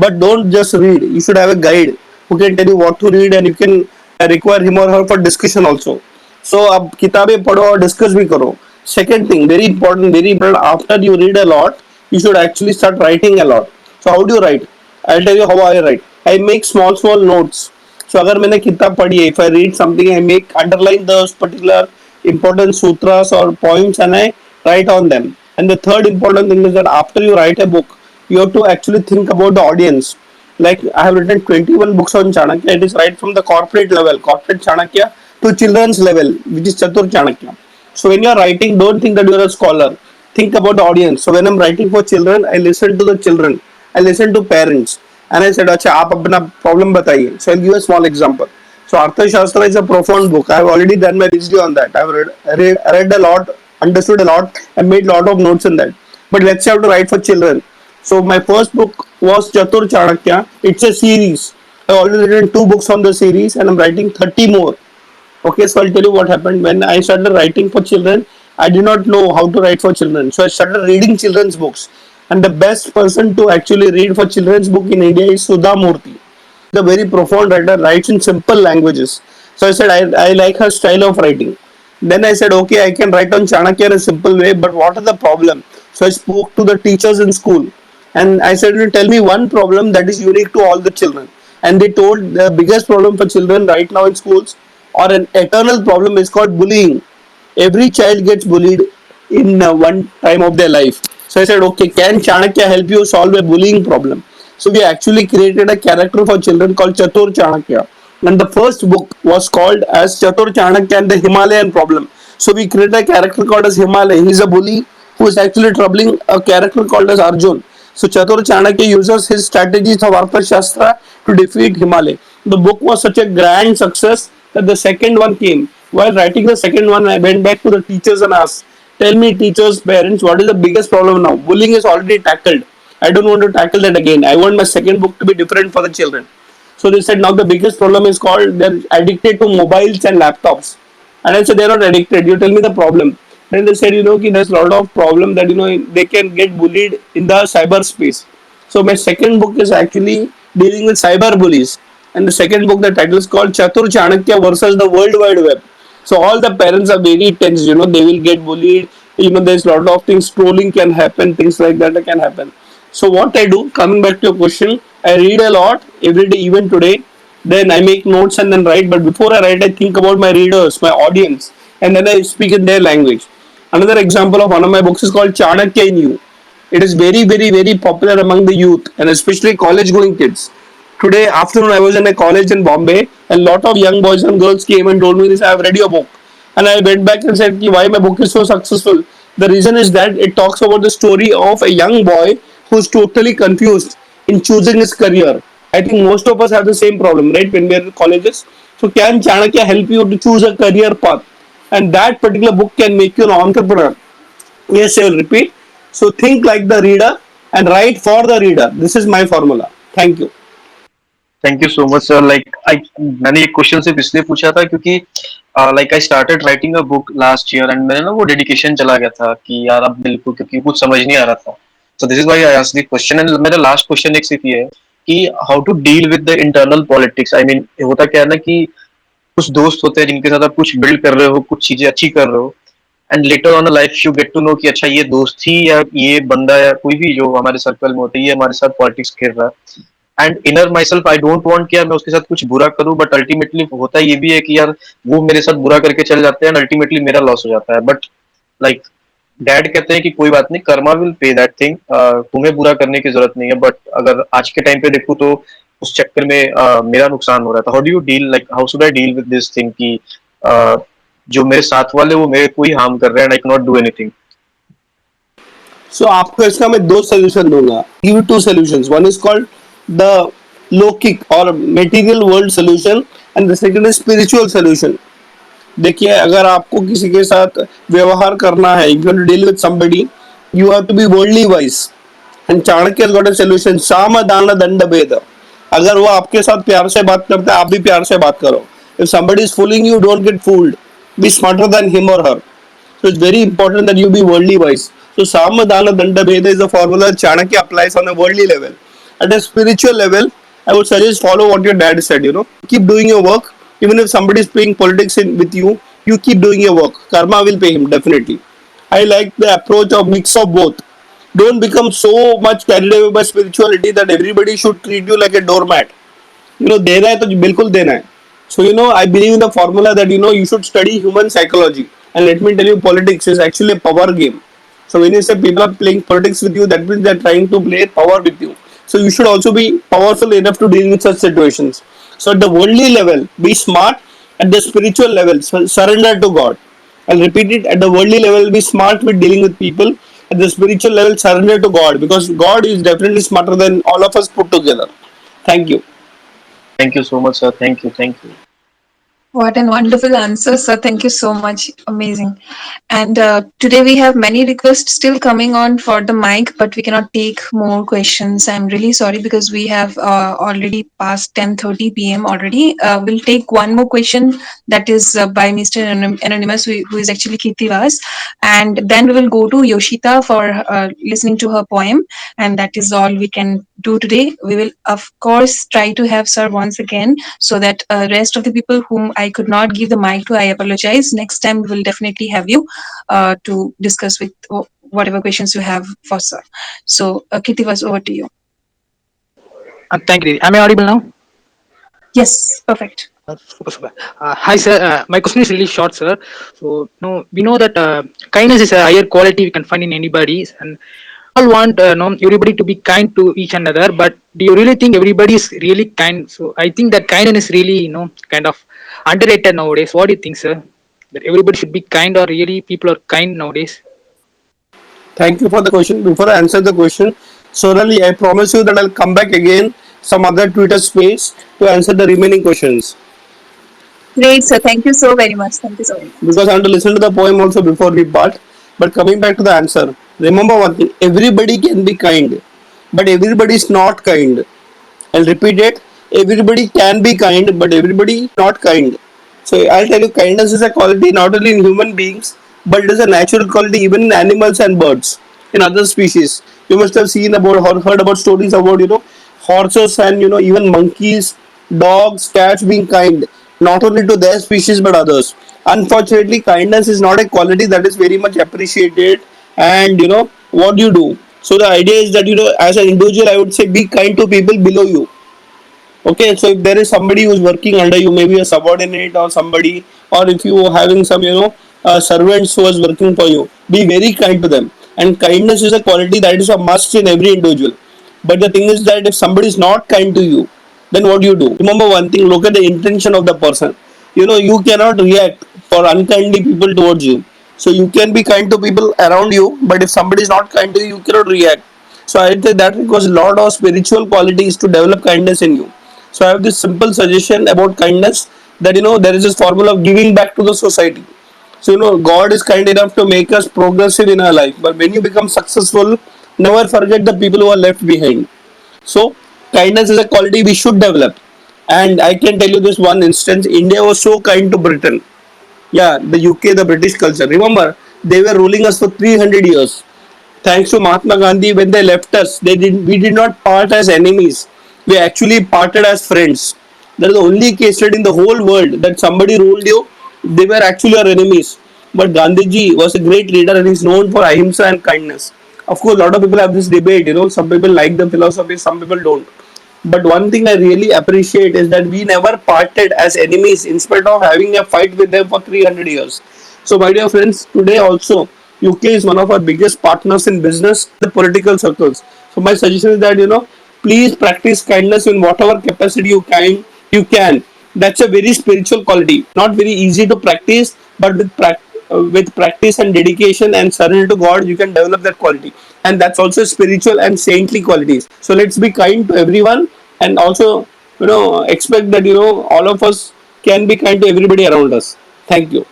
but don't just read. You should have a guide who can tell you what to read, and you can require him or her for discussion also. So अब किताबें पढ़ो और discuss भी करो. Second thing, very important, very important. After you read a lot, you should actually start writing a lot. So how do you write? I'll tell you how I write. I make small notes. So अगर मैंने किताब पढ़ी है, if I read something, I make underline those particular important sutras or points and I write on them. And the third important thing is that after you write a book, you have to actually think about the audience. Like I have written 21 books on Chanakya. It is right from the corporate level, corporate Chanakya, to children's level, which is Chatur Chanakya. So when you are writing, don't think that you are a scholar. Think about the audience. So when I'm writing for children, I listen to the children. I listen to parents. And I said, अच्छा आप अपना problem बताइए. So I'll give a small example. So Arthashastra is a profound book. I have already done my PhD on that. I've read a lot, understood a lot, and made a lot of notes in that. But let's say I have to write for children. So my first book was Chatur Chanakya. It's a series. I've already written two books on the series, and I'm writing 30 more. Okay, so I'll tell you what happened when I started writing for children. I did not know how to write for children, so I started reading children's books. And the best person to actually read for children's book in India is Sudha Murthy. She's a very profound writer, writes in simple languages. So I said I like her style of writing. Then I said, okay, I can write on Chanakya in a simple way, but what is the problem? So I spoke to the teachers in school and I said, tell me one problem that is unique to all the children. And they told the biggest problem for children right now in schools or an eternal problem is called bullying. Every child gets bullied in one time of their life. So I said, okay, can Chanakya help you solve a bullying problem? So we actually created a character for children called Chatur Chanakya. And the first book was called as Chatur Chanakya and the Himalayan Problem. So we created a character called as Himalaya. He's a bully who is actually troubling a character called as Arjun. So Chatur Chanakya uses his strategies of Arthashastra to defeat Himalaya. The book was such a grand success that the second one came. While writing the second one, I went back to the teachers and asked, tell me, teachers, parents, what is the biggest problem now? Bullying is already tackled. I don't want to tackle that again. I want my second book to be different for the children. So they said now the biggest problem is called they're addicted to mobiles and laptops. And I said they're not addicted. You tell me the problem. Then they said, there's a lot of problem that they can get bullied in the cyberspace. So my second book is actually dealing with cyber bullies. And the second book, the title is called Chatur Chanakya versus the World Wide Web. So all the parents are very tense, they will get bullied. There's a lot of things, trolling can happen, things like that can happen. So what I do, coming back to your question, I read a lot every day, even today. Then I make notes and then write. But before I write, I think about my readers, my audience, and then I speak in their language. Another example of one of my books is called Chanakya in You. It is very popular among the youth and especially college going kids. Today afternoon, I was in a college in Bombay, and a lot of young boys and girls came and told me this. I have read your book, and I went back and said, why my book is so successful. The reason is that it talks about the story of a young boy who's totally confused in choosing his career. I think most of us have the same problem, right? When we're in colleges. So can Chanakya help you to choose a career path? And that particular book can make you an entrepreneur. Yes, I will repeat. So think like the reader and write for the reader. This is my formula. Thank you. Thank you so much sir like I मैंने ये question सिर्फ इसलिए पूछा था क्योंकि like I started writing a book last year and मैंने ना वो डेडिकेशन चला गया था कि यार अब बिल्कुल क्योंकि कुछ समझ नहीं आ रहा था so this is why I asked the question and मेरा लास्ट क्वेश्चन एक सिर्फ ये है कि how to deal with the internal politics I mean होता क्या है ना कि कुछ दोस्त होते हैं जिनके साथ आप कुछ बिल्ड कर रहे हो कुछ चीजें अच्छी कर रहे हो and later on life you get to know कि अच्छा ये दोस्त ही या ये बंदा या कोई भी जो हमारे सर्कल में होता है ये हमारे साथ पॉलिटिक्स खेल रहा है and inner my self I don't want कि यार मैं उसके साथ कुछ बुरा करूं बट अल्टीमेटली होता ये भी है कि यार वो मेरे साथ बुरा करके चले जाते हैं एंड अल्टीमेटली मेरा लॉस हो जाता है बट लाइक डैड कहते हैं कि कोई बात नहीं Karma will pay that thing तुम्हें बुरा करने की जरूरत नहीं है बट अगर आज के टाइम पे देखूं तो उस चक्कर में मेरा नुकसान हो रहा था how do you deal like how should I deal with this thing कि जो मेरे साथ वाले वो मेरे को ही हार्म कर रहे हैं I can not do anything so आपको इसका मैं दो सोल्यूशन दूंगा. Give two solutions. One is called the लौकिक और material world solution and the second is spiritual solution. देखिए अगर आपको किसी के साथ व्यवहार करना है, you have to deal with somebody, you have to be worldly wise. And Chanakya got a solution, साम दान दंड भेद. अगर वो आपके साथ प्यार से बात करता है, आप भी प्यार से बात करो. If somebody is fooling you, don't get fooled. Be smarter than him or her. So it's very important that you be worldly wise. So Samadana Danda Bheda is a formula Chanakya applies on a worldly level. At a spiritual level, I would suggest follow what your dad said. Keep doing your work. Even if somebody is playing politics with you, you keep doing your work. Karma will pay him, definitely. I like the approach of mix of both. Don't become so much carried away by spirituality that everybody should treat you like a doormat. देना है तो बिल्कुल देना है. So I believe in the formula that you should study human psychology. And let me tell you, politics is actually a power game. So when you say people are playing politics with you, that means they're trying to play power with you. So you should also be powerful enough to deal with such situations. So at the worldly level, be smart. At the spiritual level, surrender to God. I'll repeat it. At the worldly level, be smart with dealing with people. At the spiritual level, surrender to God, because God is definitely smarter than all of us put together. Thank you. Thank you so much, sir. Thank you. Thank you. What an wonderful answer, sir. Thank you so much. Amazing. And today we have many requests still coming on for the mic, but we cannot take more questions. I'm really sorry because we have already passed 10:30 p.m. already. We'll take one more question that is by Mr. Anonymous, who is actually Kirtivas. And then we will go to Yoshita for listening to her poem. And that is all we can do today. We will, of course, try to have sir once again so that rest of the people whom I could not give the mic to, I apologize. Next time we will definitely have you to discuss with whatever questions you have for sir. So, Kitty was over to you. Thank you. Am I audible now? Yes, perfect. Super, super. Hi, sir. My question is really short, sir. So, no, we know that kindness is a higher quality we can find in anybody, and all want no, everybody to be kind to each another. But do you really think everybody is really kind? So, I think that kindness is really, kind of underrated nowadays. What do you think, sir? That everybody should be kind, or really people are kind nowadays? Thank you for the question. Before I answer the question, Sonali, I promise you that I'll come back again some other Twitter space to answer the remaining questions, Great, sir. Thank you so very much. Thank you so very much. because I want to listen to the poem also before we part. But coming back to the answer, remember one thing: everybody can be kind, but everybody is not kind. I'll repeat it. Everybody can be kind, but everybody not kind. So I'll tell you, kindness is a quality not only in human beings, but it is a natural quality even in animals and birds, in other species. You must have seen about or heard about stories about horses and even monkeys, dogs, cats being kind, not only to their species but others. Unfortunately, kindness is not a quality that is very much appreciated, and what you do. So the idea is that as an individual, I would say be kind to people below you. Okay, so if there is somebody who is working under you, maybe a subordinate or somebody, or if you are having some, servants who is working for you, be very kind to them. And kindness is a quality that is a must in every individual. But the thing is that if somebody is not kind to you, then what do you do? Remember one thing, look at the intention of the person. You cannot react for unkindly people towards you. So you can be kind to people around you, but if somebody is not kind to you, you cannot react. So I think that requires a lot of spiritual qualities to develop kindness in you. So I have this simple suggestion about kindness, that there is this formula of giving back to the society. So God is kind enough to make us progressive in our life. But when you become successful, never forget the people who are left behind. So kindness is a quality we should develop. And I can tell you this one instance. India was so kind to Britain. Yeah, the UK, the British culture. Remember, they were ruling us for 300 years. Thanks to Mahatma Gandhi, when they left us, we did not part as enemies. We actually parted as friends. That is the only case study in the whole world that somebody ruled you, they were actually our enemies. But Gandhiji was a great leader and is known for ahimsa and kindness. Of course, a lot of people have this debate, some people like the philosophy, some people don't. But one thing I really appreciate is that we never parted as enemies in spite of having a fight with them for 300 years. So, my dear friends, today also UK is one of our biggest partners in business, the political circles. So, my suggestion is that please practice kindness in whatever capacity you can. That's a very spiritual quality, not very easy to practice, but with practice and dedication and surrender to God, you can develop that quality. And that's also spiritual and saintly qualities. So let's be kind to everyone, and also expect that all of us can be kind to everybody around us. Thank you.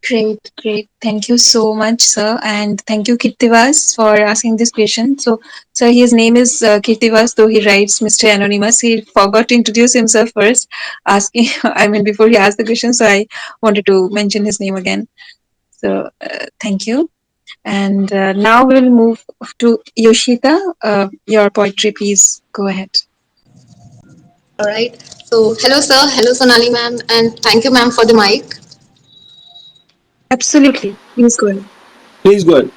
Great, great. Thank you so much, sir. And thank you, Kirtivas, for asking this question. So, sir, his name is Kirtivas, though he writes Mr. Anonymous. He forgot to introduce himself first, asking, I mean, before he asked the question. So, I wanted to mention his name again. So, thank you. And now we'll move to Yoshita. Your poetry, please go ahead. All right. So, hello, sir. Hello, Sonali ma'am. And thank you, ma'am, for the mic. Absolutely. Please go ahead. Please go ahead.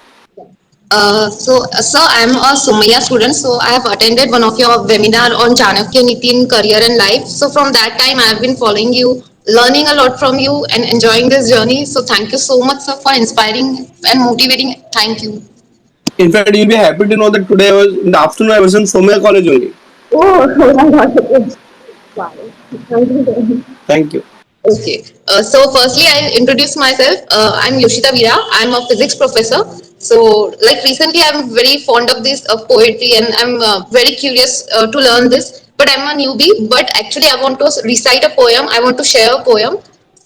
Sir, I'm a Sumaya student. So, I have attended one of your webinar on Chanakya Niti in career and life. So, from that time, I have been following you, learning a lot from you, and enjoying this journey. So, thank you so much, sir, for inspiring and motivating. Thank you. In fact, you'll be happy to know that today I was in the afternoon I was in Somaya College only. Oh, oh my God. Wow. Thank you. Thank you. Okay. So firstly, I'll introduce myself. I'm Yoshita Vira. I'm a physics professor. So, like recently, I'm very fond of this poetry, and I'm very curious to learn this. But I'm a newbie. But actually, I want to recite a poem. I want to share a poem.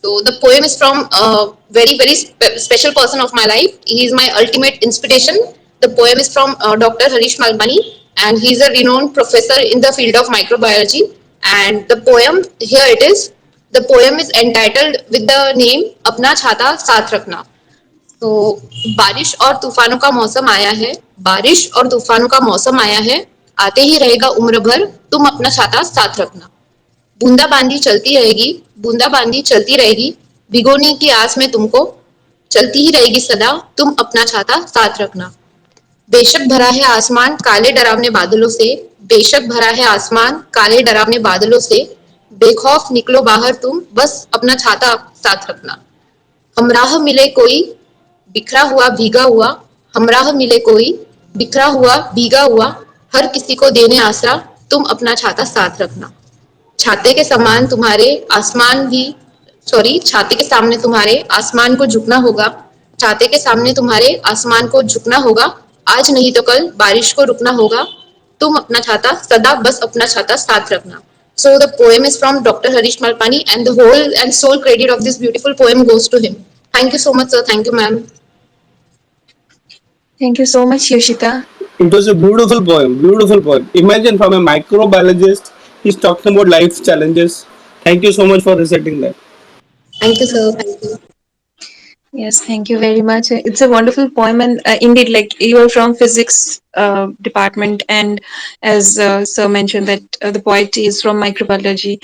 So the poem is from a very special person of my life. He is my ultimate inspiration. The poem is from Dr. Harish Malbani, and he's a renowned professor in the field of microbiology. And the poem here it is. The poem is entitled with the name अपना छाता साथ रखना. तो बारिश और तूफानों का मौसम आया है. बारिश और तूफानों का मौसम आया है. आते ही रहेगा उम्र भर. तुम अपना छाता साथ रखना. बूंदाबांदी चलती रहेगी. बूंदाबांदी चलती रहेगी. भिगोने की आस में तुमको. चलती ही रहेगी सदा. तुम अपना छाता साथ रखना. बेशक भरा है आसमान काले डरावने बादलों से. बेशक भरा है आसमान काले डरावने बादलों से. बेखौफ निकलो बाहर तुम. बस अपना छाता साथ रखना. हमराह मिले कोई बिखरा हुआ भीगा हुआ. हमराह मिले कोई बिखरा हुआ भीगा हुआ. हर किसी को देने आसरा. तुम अपना छाता साथ रखना. छाते के समान तुम्हारे आसमान भी सॉरी छाते के सामने तुम्हारे आसमान को झुकना होगा. छाते के सामने तुम्हारे आसमान को झुकना होगा. आज नहीं तो कल बारिश को रुकना होगा. तुम अपना छाता सदा बस अपना छाता साथ रखना. So the poem is from Dr. Harish Malpani, and the whole and sole credit of this beautiful poem goes to him. Thank you so much, sir. Thank you, ma'am. Thank you so much, Yoshita. It was a beautiful poem, beautiful poem. Imagine from a microbiologist, he's talking about life challenges. Thank you so much for reciting that. Thank you, sir. Thank you. Yes, thank you very much. It's a wonderful poem, and indeed, like you are from physics department, and as Sir mentioned that the poet is from microbiology.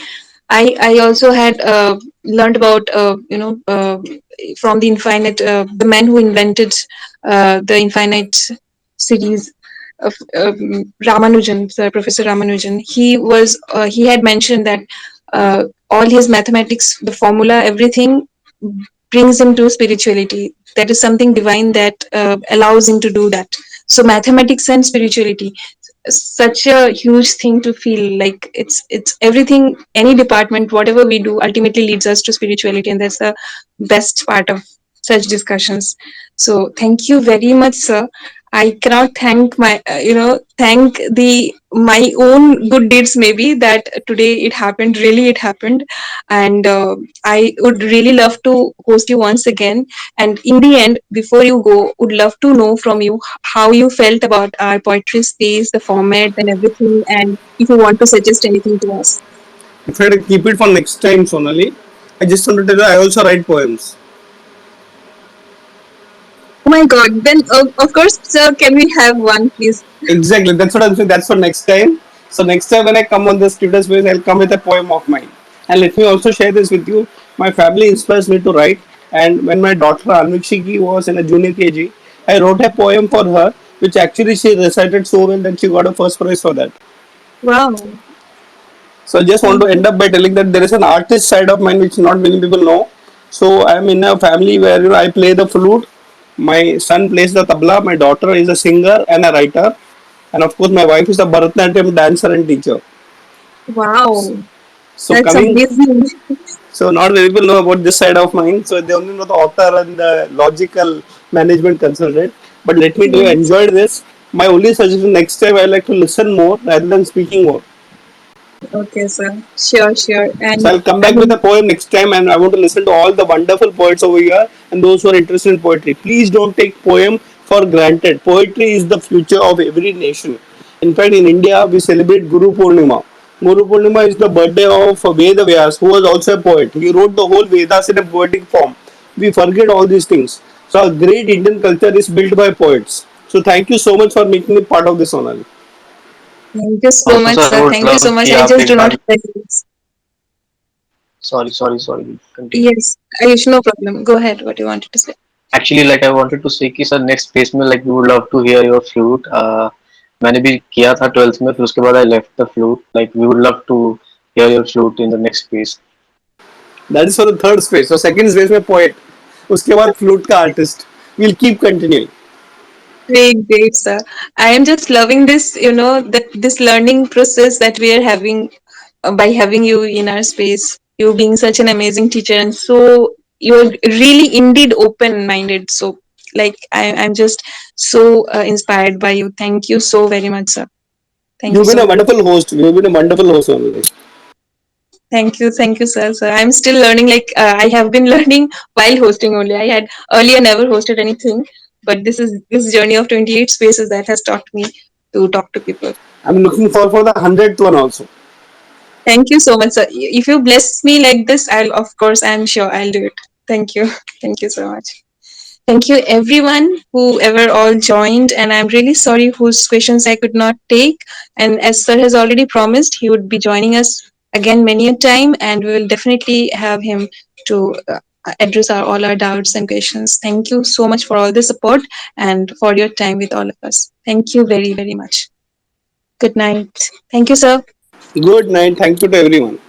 I also had learned about from the infinite the man who invented the infinite series of Ramanujan, Sir Professor Ramanujan. He had mentioned that all his mathematics, the formula, everything brings him to spirituality. That is something divine that allows him to do that. So mathematics and spirituality, such a huge thing to feel like it's everything. Any department, whatever we do, ultimately leads us to spirituality, and that's the best part of such discussions. So thank you very much, sir. I cannot thank my thank the my own good deeds maybe that today it happened. Really, it happened, and I would really love to host you once again. And in the end, before you go, would love to know from you how you felt about our poetry space, the format, and everything, and if you want to suggest anything to us. In fact, I keep it for next time, Sonali. I just want to tell you, I also write poems. Oh my God! Then of course, sir, can we have one, please? Exactly, that's what I'm saying. That's for next time. So next time when I come on the student space, I'll come with a poem of mine. And let me also share this with you. My family inspires me to write. And when my daughter Anvikshiki was in a junior KG, I wrote a poem for her, which actually she recited so well that she got a first prize for that. Wow! So I just want Thank to you. end up by telling that there is an artist side of mine which not many people know. So I am in a family where I play the flute. My son plays the tabla. My daughter is a singer and a writer, and of course my wife is a Bharatanatyam dancer and teacher. Wow! So That's coming, amazing. so not many people know about this side of mine. So they only know the author and the logical management consultant. But let me tell you, I Yes. enjoyed this. My only suggestion next time I like to listen more rather than speaking more. Okay, sir. Sure, sure. So And I'll come I back with a mean, poem next time, and I want to listen to all the wonderful poets over here and those who are interested in poetry. Please don't take poem for granted. Poetry is the future of every nation. In fact, in India, we celebrate Guru Purnima. Guru Purnima is the birthday of Veda Vyas, who was also a poet. He wrote the whole Vedas in a poetic form. We forget all these things. So, a great Indian culture is built by poets. So, thank you so much for making me part of this, Sonali. thank you so Also, much, sir, I sir. would Thank you love so much. कि I आप just एक do not bar have the words. sorry, sorry, sorry. Continue. Yes, Ayush, no problem. Go ahead. What you wanted to say? Actually, like I wanted to say कि sir next phase में like we would love to hear your flute. मैंने भी किया था 12th में, फिर उसके बाद I left the flute. Like we would love to hear your flute in the next phase. That is for the third space. So second space में poet. उसके बाद flute का artist. We'll keep continuing. Great, great, sir. I am just loving this, that this learning process that we are having by having you in our space. You being such an amazing teacher, and so you're really indeed open-minded. So, like, I'm just so inspired by you. Thank you so very much, sir. Thank you You've been so a much. wonderful host. You've been a wonderful host only. Thank you, sir. Sir, I'm still learning. Like, I have been learning while hosting only. I had earlier never hosted anything, but this journey of 28 spaces that has taught me to talk to people. I'm looking forward for the 100th one also. Thank you so much, sir. If you bless me like this, of course, I'm sure I'll do it. Thank you. Thank you so much. Thank you, everyone, whoever all joined. And I'm really sorry whose questions I could not take. And as Sir has already promised, he would be joining us again many a time, and we will definitely have him to address all our doubts and questions. Thank you so much for all the support and for your time with all of us. Thank you very, very much. Good night. Thank you, sir. Good night. Thank you to everyone.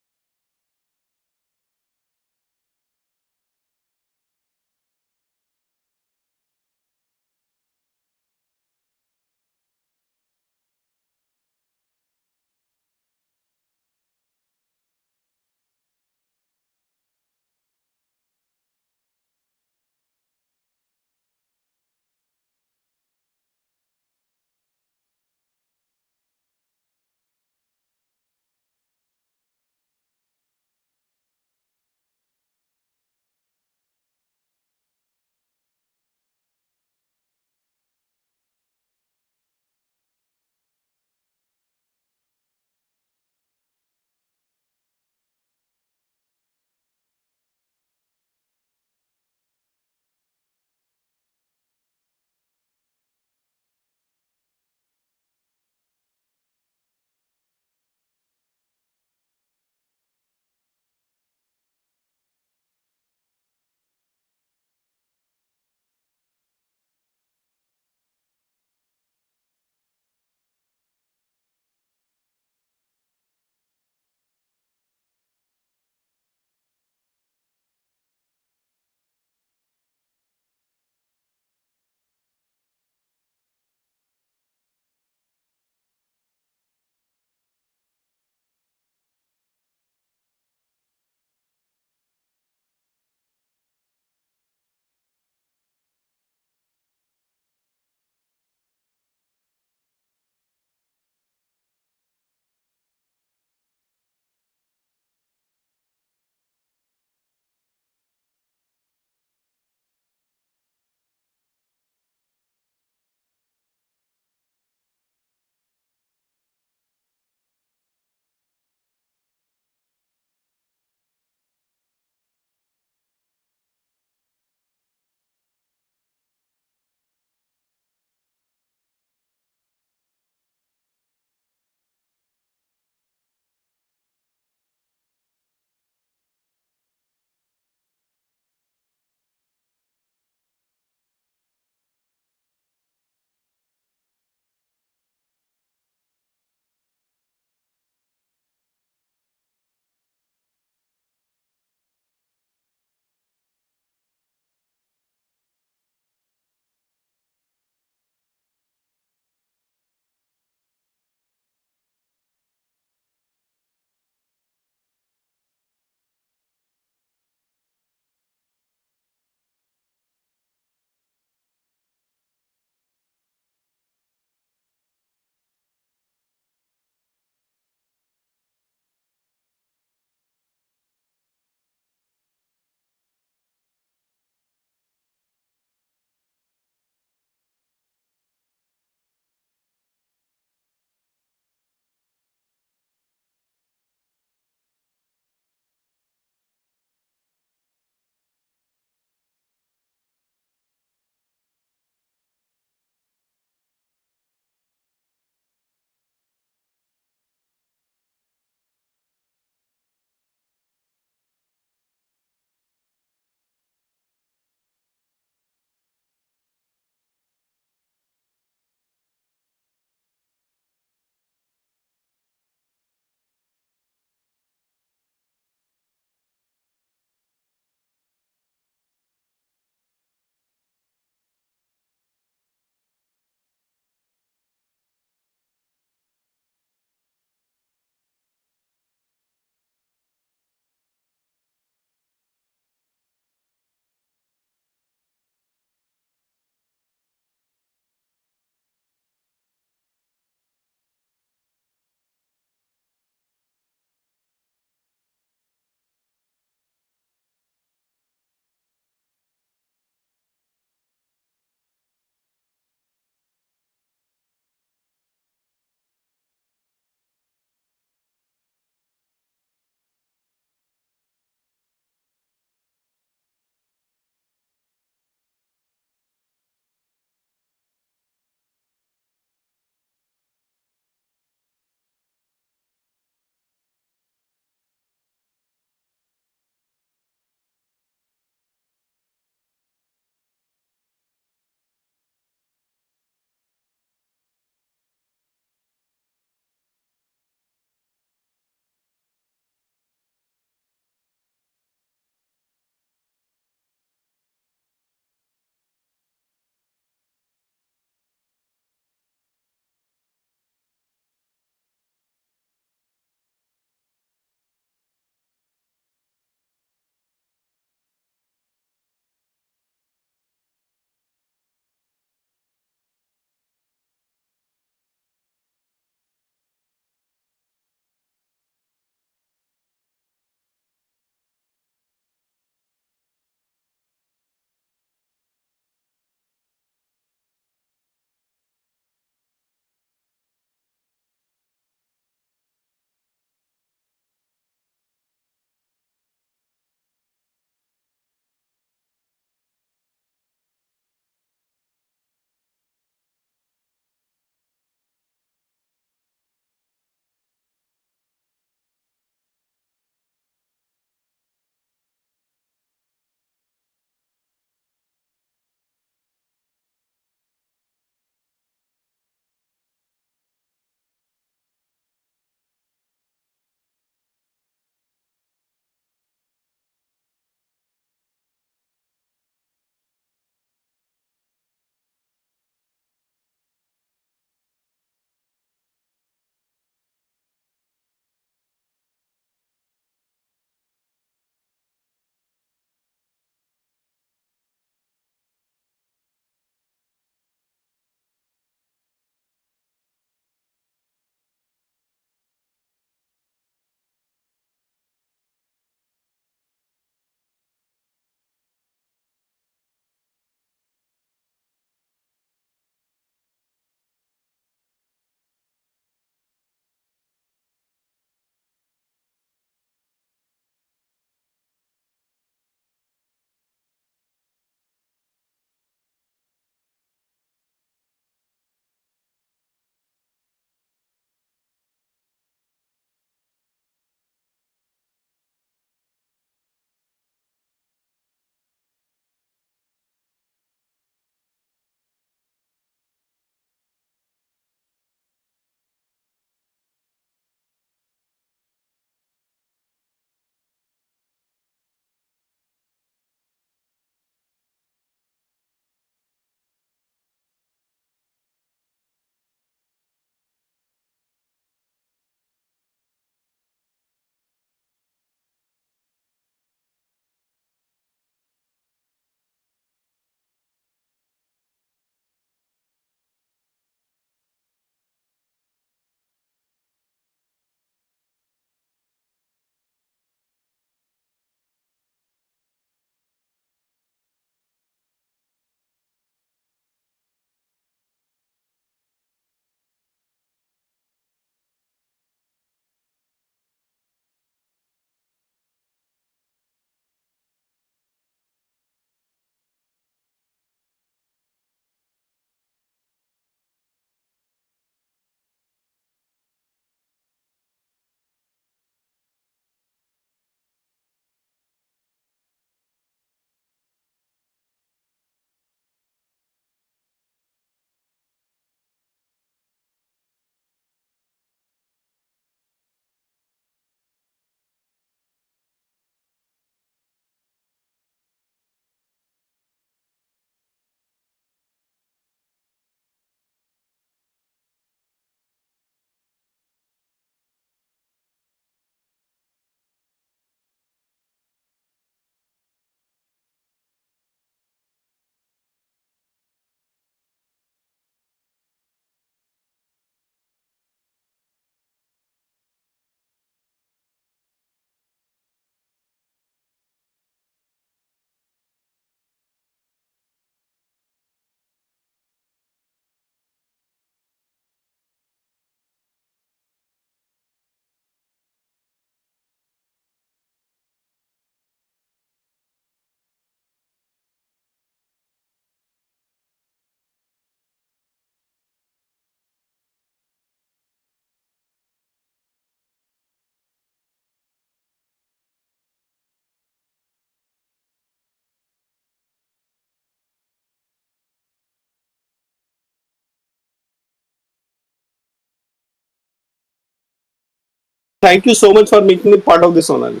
Thank you so much for making me part of this, Sonali.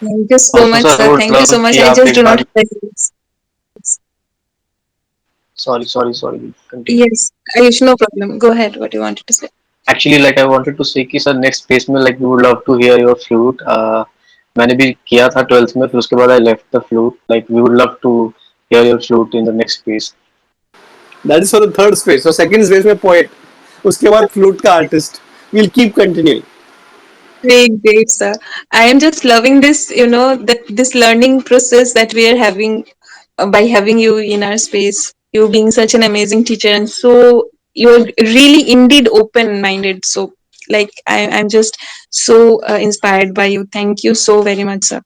Thank you so Also, much, sir, I sir. would Thank you love so much. कि I आप just एक do not bar have the words. sorry, continue. Yes, Ayush, no problem. Go ahead. What you wanted to say? Actually, like I wanted to say कि sir next phase में like we would love to hear your flute. मैंने भी किया था 12th में फिर उसके बाद I left the flute. Like we would love to hear your flute in the next phase. That is for the third space. So second space में poet. उसके बाद flute का artist. We'll keep continuing. Great, great, sir. I am just loving this, that this learning process that we are having by having you in our space. You being such an amazing teacher, and so you're really indeed open-minded. So, like, I'm just so inspired by you. Thank you so very much, sir.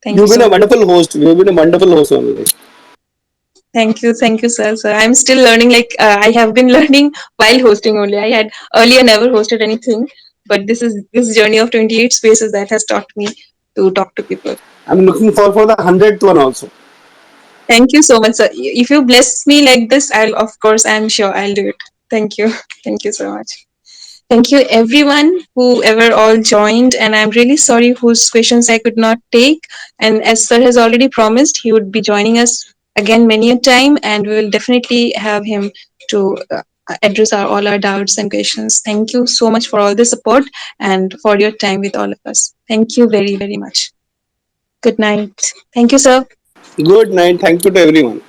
Thank you You've been so a much. wonderful host. You've been a wonderful host, Sonali. Thank you, sir. So I'm still learning. Like I have been learning while hosting only. I had earlier never hosted anything, but this journey of 28 spaces that has taught me to talk to people. I'm looking forward for the 100th one also. Thank you so much, sir. If you bless me like this, I'll of course I'm sure I'll do it. Thank you. Thank you so much. Thank you everyone who ever all joined, and I'm really sorry whose questions I could not take. And as Sir has already promised, he would be joining us again many a time, and we will definitely have him to address all our doubts and questions. Thank you so much for all the support and for your time with all of us. Thank you very, very much. Good night. Thank you, sir. Good night. Thank you to everyone.